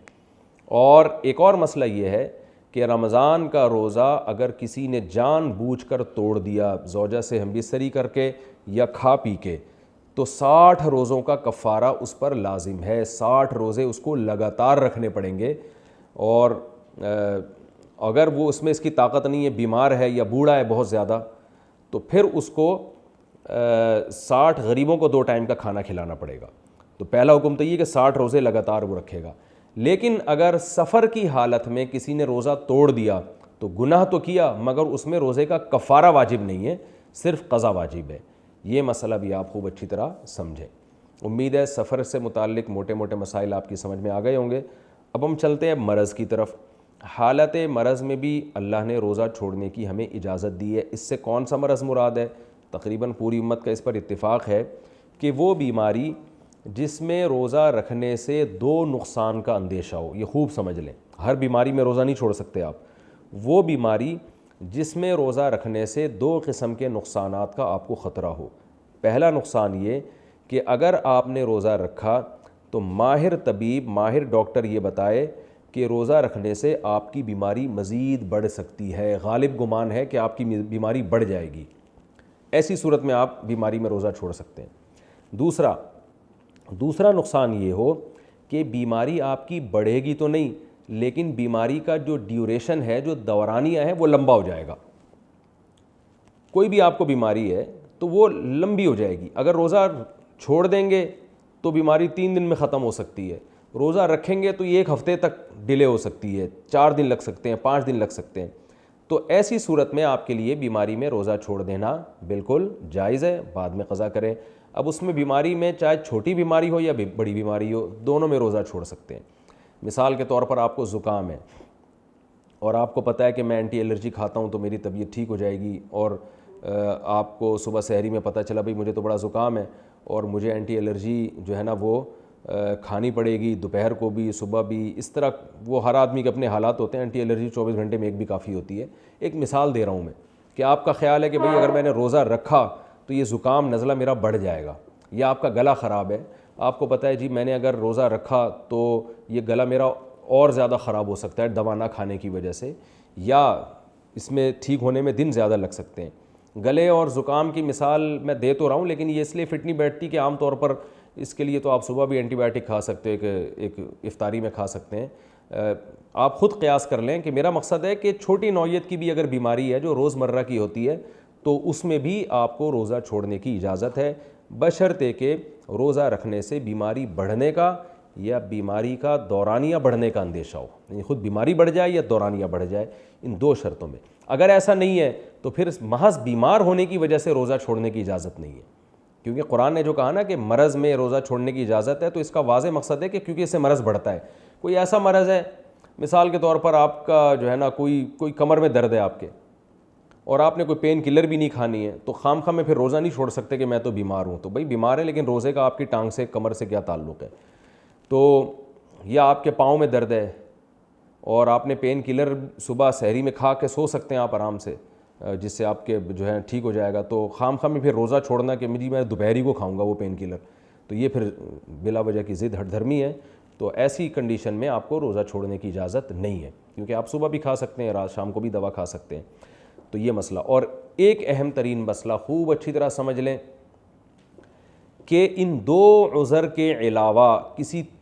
اور ایک اور مسئلہ یہ ہے کہ رمضان کا روزہ اگر کسی نے جان بوجھ کر توڑ دیا, زوجہ سے ہم بستری کر کے یا کھا پی کے, تو 60 روزوں کا کفارہ اس پر لازم ہے. 60 روزے اس کو لگاتار رکھنے پڑیں گے, اور اگر وہ اس میں اس کی طاقت نہیں ہے, بیمار ہے یا بوڑھا ہے بہت زیادہ, تو پھر اس کو 60 غریبوں کو 2 ٹائم کا کھانا کھلانا پڑے گا. تو پہلا حکم تو یہ کہ 60 روزے لگاتار وہ رکھے گا. لیکن اگر سفر کی حالت میں کسی نے روزہ توڑ دیا تو گناہ تو کیا, مگر اس میں روزے کا کفارہ واجب نہیں ہے, صرف قضا واجب ہے. یہ مسئلہ بھی آپ خوب اچھی طرح سمجھیں. امید ہے سفر سے متعلق موٹے موٹے مسائل آپ کی سمجھ میں آ گئے ہوں گے۔ اب ہم چلتے ہیں مرض کی طرف۔ حالت مرض میں بھی اللہ نے روزہ چھوڑنے کی ہمیں اجازت دی ہے۔ اس سے کون سا مرض مراد ہے؟ تقریباً پوری امت کا اس پر اتفاق ہے کہ وہ بیماری جس میں روزہ رکھنے سے دو نقصان کا اندیشہ ہو۔ یہ خوب سمجھ لیں، ہر بیماری میں روزہ نہیں چھوڑ سکتے آپ۔ وہ بیماری جس میں روزہ رکھنے سے دو قسم کے نقصانات کا آپ کو خطرہ ہو۔ پہلا نقصان یہ کہ اگر آپ نے روزہ رکھا تو ماہر طبیب، ماہر ڈاکٹر یہ بتائے کہ روزہ رکھنے سے آپ کی بیماری مزید بڑھ سکتی ہے، غالب گمان ہے کہ آپ کی بیماری بڑھ جائے گی، ایسی صورت میں آپ بیماری میں روزہ چھوڑ سکتے ہیں۔ دوسرا نقصان یہ ہو کہ بیماری آپ کی بڑھے گی تو نہیں، لیکن بیماری کا جو ڈیوریشن ہے، جو دورانیہ ہے، وہ لمبا ہو جائے گا۔ کوئی بھی آپ کو بیماری ہے تو وہ لمبی ہو جائے گی۔ اگر روزہ چھوڑ دیں گے تو بیماری 3 دن میں ختم ہو سکتی ہے، روزہ رکھیں گے تو یہ 1 ہفتے تک ڈیلے ہو سکتی ہے، 4 دن لگ سکتے ہیں، 5 دن لگ سکتے ہیں۔ تو ایسی صورت میں آپ کے لیے بیماری میں روزہ چھوڑ دینا بالکل جائز ہے، بعد میں قضا کریں۔ اب اس میں بیماری میں چاہے چھوٹی بیماری ہو یا بڑی بیماری ہو، دونوں میں روزہ چھوڑ سکتے ہیں۔ مثال کے طور پر آپ کو زکام ہے اور آپ کو پتہ ہے کہ میں اینٹی الرجی کھاتا ہوں تو میری طبیعت ٹھیک ہو جائے گی، اور آپ کو صبح سحری میں پتہ چلا بھئی مجھے تو بڑا زکام ہے اور مجھے اینٹی الرجی جو ہے نا وہ کھانی پڑے گی، دوپہر کو بھی صبح بھی، اس طرح وہ ہر آدمی کے اپنے حالات ہوتے ہیں۔ اینٹی الرجی 24 گھنٹے میں ایک بھی کافی ہوتی ہے۔ ایک مثال دے رہا ہوں میں کہ آپ کا خیال ہے کہ بھئی اگر میں نے روزہ رکھا تو یہ زکام نزلہ میرا بڑھ جائے گا، یا آپ کا گلا خراب ہے، آپ کو پتہ ہے جی میں نے اگر روزہ رکھا تو یہ گلا میرا اور زیادہ خراب ہو سکتا ہے دوا نہ کھانے کی وجہ سے، یا اس میں ٹھیک ہونے میں دن زیادہ لگ سکتے ہیں۔ گلے اور زکام کی مثال میں دے تو رہا ہوں، لیکن یہ اس لیے فٹ نہیں بیٹھتی کہ عام طور پر اس کے لیے تو آپ صبح بھی اینٹی بائیوٹک کھا سکتے ہیں، ایک افطاری میں کھا سکتے ہیں۔ آپ خود قیاس کر لیں کہ میرا مقصد ہے کہ چھوٹی نوعیت کی بھی اگر بیماری ہے جو روزمرہ کی ہوتی ہے تو اس میں بھی آپ کو روزہ چھوڑنے کی اجازت ہے، بشرطے کہ روزہ رکھنے سے بیماری بڑھنے کا یا بیماری کا دورانیہ بڑھنے کا اندیشہ ہو، یعنی خود بیماری بڑھ جائے یا دورانیہ بڑھ جائے، ان 2 شرطوں میں۔ اگر ایسا نہیں ہے تو پھر محض بیمار ہونے کی وجہ سے روزہ چھوڑنے کی اجازت نہیں ہے، کیونکہ قرآن نے جو کہا نا کہ مرض میں روزہ چھوڑنے کی اجازت ہے، تو اس کا واضح مقصد ہے کہ کیونکہ اس سے مرض بڑھتا ہے۔ کوئی ایسا مرض ہے، مثال کے طور پر آپ کا جو ہے نا کوئی کمر میں درد ہے آپ کے، اور آپ نے کوئی پین کلر بھی نہیں کھانی ہے، تو خام خواہ میں پھر روزہ نہیں چھوڑ سکتے کہ میں تو بیمار ہوں۔ تو بھائی بیمار ہے لیکن روزے کا آپ کی ٹانگ سے کمر سے کیا تعلق ہے؟ تو یا آپ کے پاؤں میں درد ہے اور آپ نے پین کلر صبح سحری میں کھا کے سو سکتے ہیں آپ آرام سے، جس سے آپ کے جو ہے ٹھیک ہو جائے گا، تو خام خواہ میں پھر روزہ چھوڑنا کہ میں دوپہری کو کھاؤں گا وہ پین کلر، تو یہ پھر بلا وجہ کی ضد ہٹ دھرمی ہے۔ تو ایسی کنڈیشن میں آپ کو روزہ چھوڑنے کی اجازت نہیں ہے، کیونکہ آپ صبح بھی کھا سکتے ہیں، رات شام کو بھی دوا کھا سکتے ہیں۔ تو یہ مسئلہ، اور ایک اہم ترین مسئلہ خوب اچھی طرح سمجھ لیں کہ ان 2 عذر کے علاوہ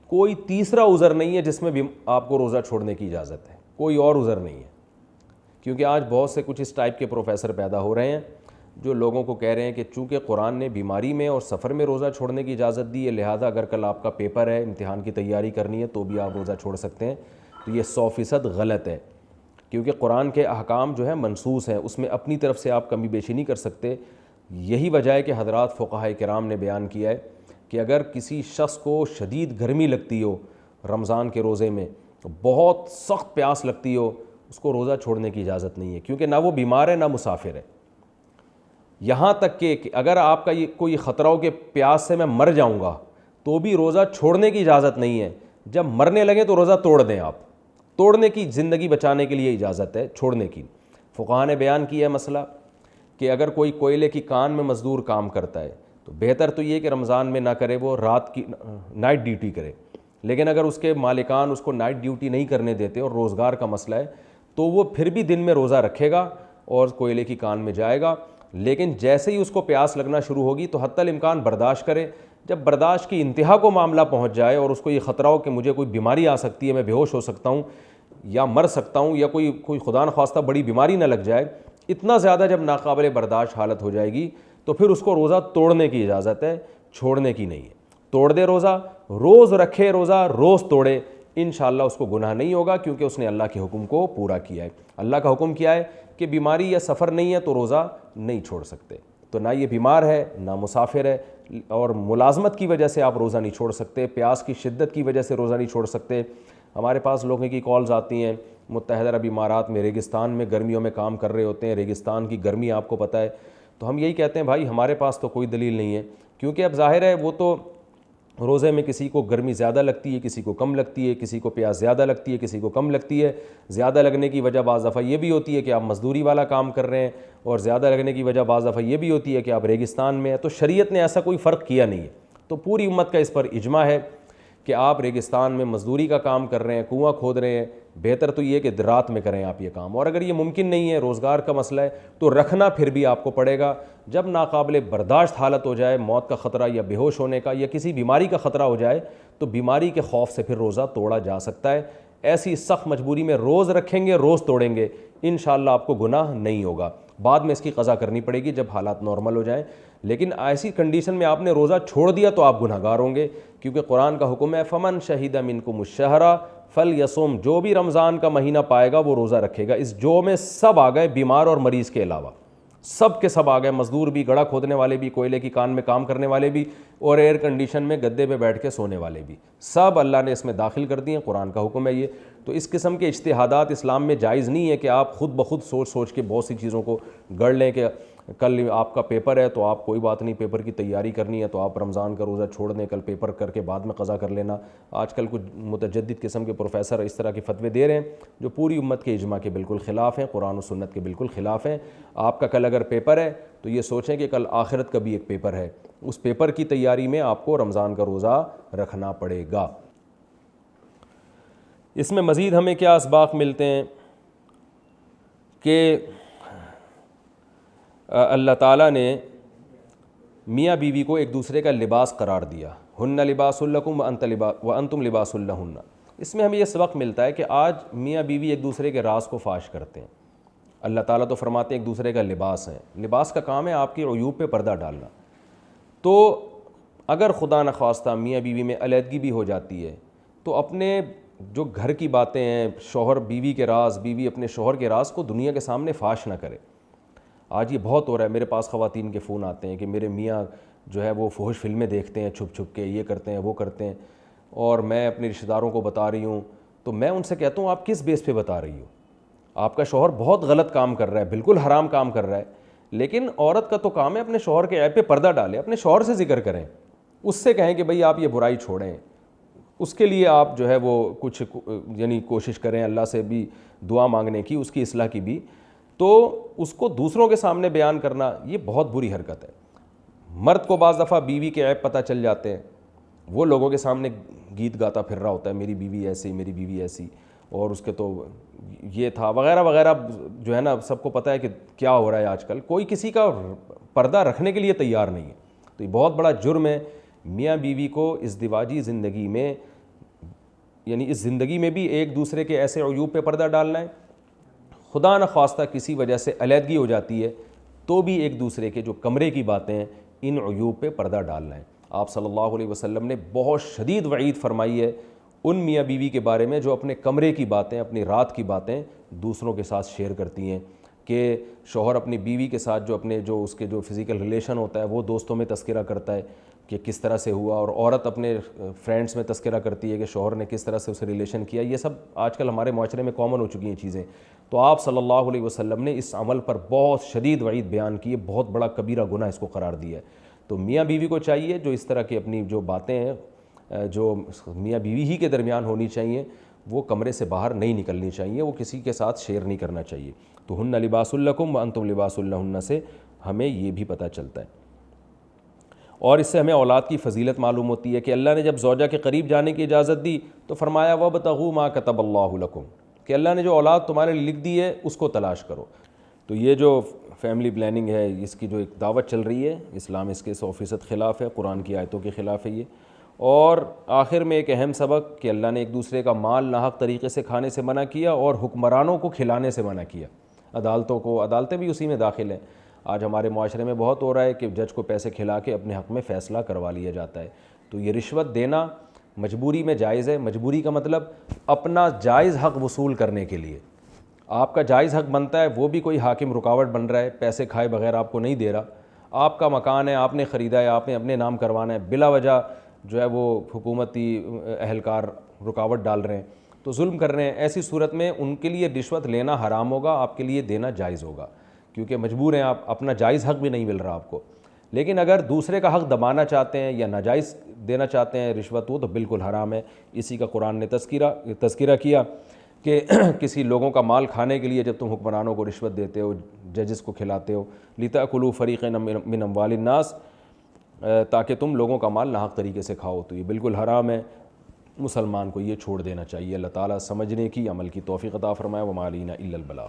کوئی تیسرا عذر نہیں ہے جس میں بھی آپ کو روزہ چھوڑنے کی اجازت ہے، کوئی اور عذر نہیں ہے۔ کیونکہ آج بہت سے کچھ اس ٹائپ کے پروفیسر پیدا ہو رہے ہیں جو لوگوں کو کہہ رہے ہیں کہ چونکہ قرآن نے بیماری میں اور سفر میں روزہ چھوڑنے کی اجازت دی ہے، لہٰذا اگر کل آپ کا پیپر ہے، امتحان کی تیاری کرنی ہے تو بھی آپ روزہ چھوڑ سکتے ہیں، تو یہ 100% غلط ہے۔ کیونکہ قرآن کے احکام جو ہیں منصوص ہیں، اس میں اپنی طرف سے آپ کمی بیشی نہیں کر سکتے۔ یہی وجہ ہے کہ حضرات فقہاء کرام نے بیان کیا ہے کہ اگر کسی شخص کو شدید گرمی لگتی ہو رمضان کے روزے میں، بہت سخت پیاس لگتی ہو، اس کو روزہ چھوڑنے کی اجازت نہیں ہے، کیونکہ نہ وہ بیمار ہے نہ مسافر ہے۔ یہاں تک کہ اگر آپ کا یہ کوئی خطرہ ہو کہ پیاس سے میں مر جاؤں گا تو بھی روزہ چھوڑنے کی اجازت نہیں ہے۔ جب مرنے لگے تو روزہ توڑ دیں، آپ توڑنے کی، زندگی بچانے کے لیے اجازت ہے، چھوڑنے کی۔ فقہاء نے بیان کیا ہے مسئلہ کہ اگر کوئی کوئلے کی کان میں مزدور کام کرتا ہے تو بہتر تو یہ کہ رمضان میں نہ کرے، وہ رات کی نائٹ ڈیوٹی کرے، لیکن اگر اس کے مالکان اس کو نائٹ ڈیوٹی نہیں کرنے دیتے اور روزگار کا مسئلہ ہے تو وہ پھر بھی دن میں روزہ رکھے گا اور کوئلے کی کان میں جائے گا، لیکن جیسے ہی اس کو پیاس لگنا شروع ہوگی تو حتی الامکان برداشت کرے۔ جب برداشت کی انتہا کو معاملہ پہنچ جائے اور اس کو یہ خطرہ ہو کہ مجھے کوئی بیماری آ سکتی ہے، میں بے ہوش ہو سکتا ہوں یا مر سکتا ہوں، یا کوئی خدا نخواستہ بڑی بیماری نہ لگ جائے، اتنا زیادہ جب ناقابل برداشت حالت ہو جائے گی تو پھر اس کو روزہ توڑنے کی اجازت ہے، چھوڑنے کی نہیں ہے۔ توڑ دے روزہ، روز رکھے روزہ، روز توڑے، انشاءاللہ اس کو گناہ نہیں ہوگا، کیونکہ اس نے اللہ کے حکم کو پورا کیا ہے۔ اللہ کا حکم کیا ہے کہ بیماری یا سفر نہیں ہے تو روزہ نہیں چھوڑ سکتے۔ تو نہ یہ بیمار ہے نہ مسافر ہے، اور ملازمت کی وجہ سے آپ روزہ نہیں چھوڑ سکتے، پیاس کی شدت کی وجہ سے روزہ نہیں چھوڑ سکتے۔ ہمارے پاس لوگوں کی کالز آتی ہیں، متحدہ عرب امارات میں ریگستان میں گرمیوں میں کام کر رہے ہوتے ہیں، ریگستان کی گرمی آپ کو پتہ ہے، تو ہم یہی کہتے ہیں بھائی ہمارے پاس تو کوئی دلیل نہیں ہے، کیونکہ اب ظاہر ہے وہ تو روزے میں کسی کو گرمی زیادہ لگتی ہے، کسی کو کم لگتی ہے، کسی کو پیاس زیادہ لگتی ہے، کسی کو کم لگتی ہے۔ زیادہ لگنے کی وجہ بعض دفعہ یہ بھی ہوتی ہے کہ آپ مزدوری والا کام کر رہے ہیں، اور زیادہ لگنے کی وجہ بعض دفعہ یہ بھی ہوتی ہے کہ آپ ریگستان میں ہیں۔ تو شریعت نے ایسا کوئی فرق کیا نہیں ہے، تو پوری امت کا اس پر اجماع ہے کہ آپ ریگستان میں مزدوری کا کام کر رہے ہیں، کنواں کھود رہے ہیں، بہتر تو یہ کہ رات میں کریں آپ یہ کام، اور اگر یہ ممکن نہیں ہے، روزگار کا مسئلہ ہے، تو رکھنا پھر بھی آپ کو پڑے گا۔ جب ناقابل برداشت حالت ہو جائے، موت کا خطرہ یا بے ہوش ہونے کا یا کسی بیماری کا خطرہ ہو جائے، تو بیماری کے خوف سے پھر روزہ توڑا جا سکتا ہے۔ ایسی سخت مجبوری میں روز رکھیں گے، روز توڑیں گے، انشاءاللہ آپ کو گناہ نہیں ہوگا، بعد میں اس کی قضا کرنی پڑے گی جب حالات نارمل ہو جائیں۔ لیکن ایسی کنڈیشن میں آپ نے روزہ چھوڑ دیا تو آپ گناہ گار ہوں گے، کیونکہ قرآن کا حکم ہے فمن شہید منکم الشہر فلیصم، جو بھی رمضان کا مہینہ پائے گا وہ روزہ رکھے گا۔ اس جو میں سب آ گئے، بیمار اور مریض کے علاوہ سب کے سب آ گئے، مزدور بھی، گڑھا کھودنے والے بھی، کوئلے کی کان میں کام کرنے والے بھی، اور ایئر کنڈیشن میں گدے پہ بیٹھ کے سونے والے بھی، سب اللہ نے اس میں داخل کر دیے، قرآن کا حکم ہے یہ۔ تو اس قسم کے اجتہادات اسلام میں جائز نہیں ہے کہ آپ خود بخود سوچ سوچ کے بہت سی چیزوں کو گڑھ لیں کہ کل آپ کا پیپر ہے تو آپ کوئی بات نہیں، پیپر کی تیاری کرنی ہے تو آپ رمضان کا روزہ چھوڑ دیں، کل پیپر کر کے بعد میں قضا کر لینا۔ آج کل کچھ متجدد قسم کے پروفیسر اس طرح کے فتوے دے رہے ہیں جو پوری امت کے اجماع کے بالکل خلاف ہیں، قرآن و سنت کے بالکل خلاف ہیں۔ آپ کا کل اگر پیپر ہے تو یہ سوچیں کہ کل آخرت کا بھی ایک پیپر ہے، اس پیپر کی تیاری میں آپ کو رمضان کا روزہ رکھنا پڑے گا۔ اس میں مزید ہمیں کیا اسباق ملتے ہیں کہ اللہ تعالیٰ نے میاں بیوی کو ایک دوسرے کا لباس قرار دیا، ہن لباس لکم وانتم لباس لہن۔ اس میں ہمیں یہ سبق ملتا ہے کہ آج میاں بیوی ایک دوسرے کے راز کو فاش کرتے ہیں۔ اللہ تعالیٰ تو فرماتے ہیں ایک دوسرے کا لباس ہے، لباس کا کام ہے آپ کی عیوب پہ پردہ ڈالنا۔ تو اگر خدا نخواستہ میاں بیوی میں علیحدگی بھی ہو جاتی ہے تو اپنے جو گھر کی باتیں ہیں، شوہر بیوی کے راز، بیوی اپنے شوہر کے راز کو دنیا کے سامنے فاش نہ کرے۔ آج یہ بہت ہو رہا ہے، میرے پاس خواتین کے فون آتے ہیں کہ میرے میاں جو ہے وہ فحش فلمیں دیکھتے ہیں چھپ چھپ کے، یہ کرتے ہیں وہ کرتے ہیں، اور میں اپنے رشتہ داروں کو بتا رہی ہوں۔ تو میں ان سے کہتا ہوں آپ کس بیس پہ بتا رہی ہو؟ آپ کا شوہر بہت غلط کام کر رہا ہے، بالکل حرام کام کر رہا ہے، لیکن عورت کا تو کام ہے اپنے شوہر کے عیب پہ پردہ ڈالے، اپنے شوہر سے ذکر کریں، اس سے کہیں کہ بھئی آپ یہ برائی چھوڑیں، اس کے لیے آپ جو ہے وہ کچھ یعنی کوشش کریں اللہ سے بھی دعا مانگنے کی، اس کی اصلاح کی بھی۔ تو اس کو دوسروں کے سامنے بیان کرنا یہ بہت بری حرکت ہے۔ مرد کو بعض دفعہ بیوی کے عیب پتہ چل جاتے ہیں، وہ لوگوں کے سامنے گیت گاتا پھر رہا ہوتا ہے میری بیوی ایسی، میری بیوی ایسی، اور اس کے تو یہ تھا وغیرہ وغیرہ، جو ہے نا سب کو پتہ ہے کہ کیا ہو رہا ہے آج کل، کوئی کسی کا پردہ رکھنے کے لیے تیار نہیں ہے۔ تو یہ بہت بڑا جرم ہے میاں بیوی کو ازدواجی زندگی میں، یعنی اس زندگی میں بھی ایک دوسرے کے ایسے عیوب پہ پردہ ڈالنا ہے۔ خدا نخواستہ کسی وجہ سے علیحدگی ہو جاتی ہے تو بھی ایک دوسرے کے جو کمرے کی باتیں ہیں ان عیوب پہ پردہ ڈالنا ہے۔ آپ صلی اللہ علیہ وسلم نے بہت شدید وعید فرمائی ہے ان میاں بیوی کے بارے میں جو اپنے کمرے کی باتیں، اپنی رات کی باتیں دوسروں کے ساتھ شیئر کرتی ہیں، کہ شوہر اپنی بیوی کے ساتھ جو اس کے جو فزیکل ریلیشن ہوتا ہے وہ دوستوں میں تذکرہ کرتا ہے کہ کس طرح سے ہوا، اور عورت اپنے فرینڈس میں تذکرہ کرتی ہے کہ شوہر نے کس طرح سے اسے ریلیشن کیا۔ یہ سب آج کل ہمارے معاشرے میں کامن ہو چکی ہیں چیزیں۔ تو آپ صلی اللہ علیہ وسلم نے اس عمل پر بہت شدید وعید بیان کی ہے، بہت بڑا کبیرہ گناہ اس کو قرار دیا ہے۔ تو میاں بیوی کو چاہیے جو اس طرح کی اپنی جو باتیں ہیں جو میاں بیوی ہی کے درمیان ہونی چاہیے وہ کمرے سے باہر نہیں نکلنی چاہیے، وہ کسی کے ساتھ شیئر نہیں کرنا چاہیے۔ تو ہن لباس لکم وانتم لباس لہن سے ہمیں یہ بھی پتہ چلتا ہے۔ اور اس سے ہمیں اولاد کی فضیلت معلوم ہوتی ہے کہ اللہ نے جب زوجہ کے قریب جانے کی اجازت دی تو فرمایا وابتغوا ما کتب اللہ لکم، کہ اللہ نے جو اولاد تمہارے لیے لکھ دی ہے اس کو تلاش کرو۔ تو یہ جو فیملی پلاننگ ہے اس کی جو ایک دعوت چل رہی ہے، اسلام اس کے 100% خلاف ہے، قرآن کی آیتوں کے خلاف ہے یہ۔ اور آخر میں ایک اہم سبق کہ اللہ نے ایک دوسرے کا مال ناحق طریقے سے کھانے سے منع کیا اور حکمرانوں کو کھلانے سے منع کیا، عدالتیں بھی اسی میں داخل ہیں۔ آج ہمارے معاشرے میں بہت ہو رہا ہے کہ جج کو پیسے کھلا کے اپنے حق میں فیصلہ کروا لیا جاتا ہے۔ تو یہ رشوت دینا مجبوری میں جائز ہے، مجبوری کا مطلب اپنا جائز حق وصول کرنے کے لیے آپ کا جائز حق بنتا ہے، وہ بھی کوئی حاکم رکاوٹ بن رہا ہے، پیسے کھائے بغیر آپ کو نہیں دے رہا، آپ کا مکان ہے، آپ نے خریدا ہے، آپ نے اپنے نام کروانا ہے، بلا وجہ جو ہے وہ حکومتی اہلکار رکاوٹ ڈال رہے ہیں تو ظلم کر رہے ہیں. ایسی صورت میں ان کے لیے رشوت لینا حرام ہوگا، آپ کے لیے دینا جائز ہوگا، کیونکہ مجبور ہیں آپ، اپنا جائز حق بھی نہیں مل رہا آپ کو. لیکن اگر دوسرے کا حق دبانا چاہتے ہیں یا ناجائز دینا چاہتے ہیں رشوت، وہ تو بالکل حرام ہے. اسی کا قرآن نے تذکرہ کیا کہ کسی لوگوں کا مال کھانے کے لیے جب تم حکمرانوں کو رشوت دیتے ہو، ججز کو کھلاتے ہو، لِتَأْكُلُوا فَرِيقًا مِّنْ أَمْوَالِ النَّاسِ، تاکہ تم لوگوں کا مال ناحق طریقے سے کھاؤ، تو یہ بالکل حرام ہے. مسلمان کو یہ چھوڑ دینا چاہیے. اللہ تعالیٰ سمجھنے کی، عمل کی توفیق عطا فرمائے. وَمَا عَلَيْنَا إِلَّا الْبَلَاغُ.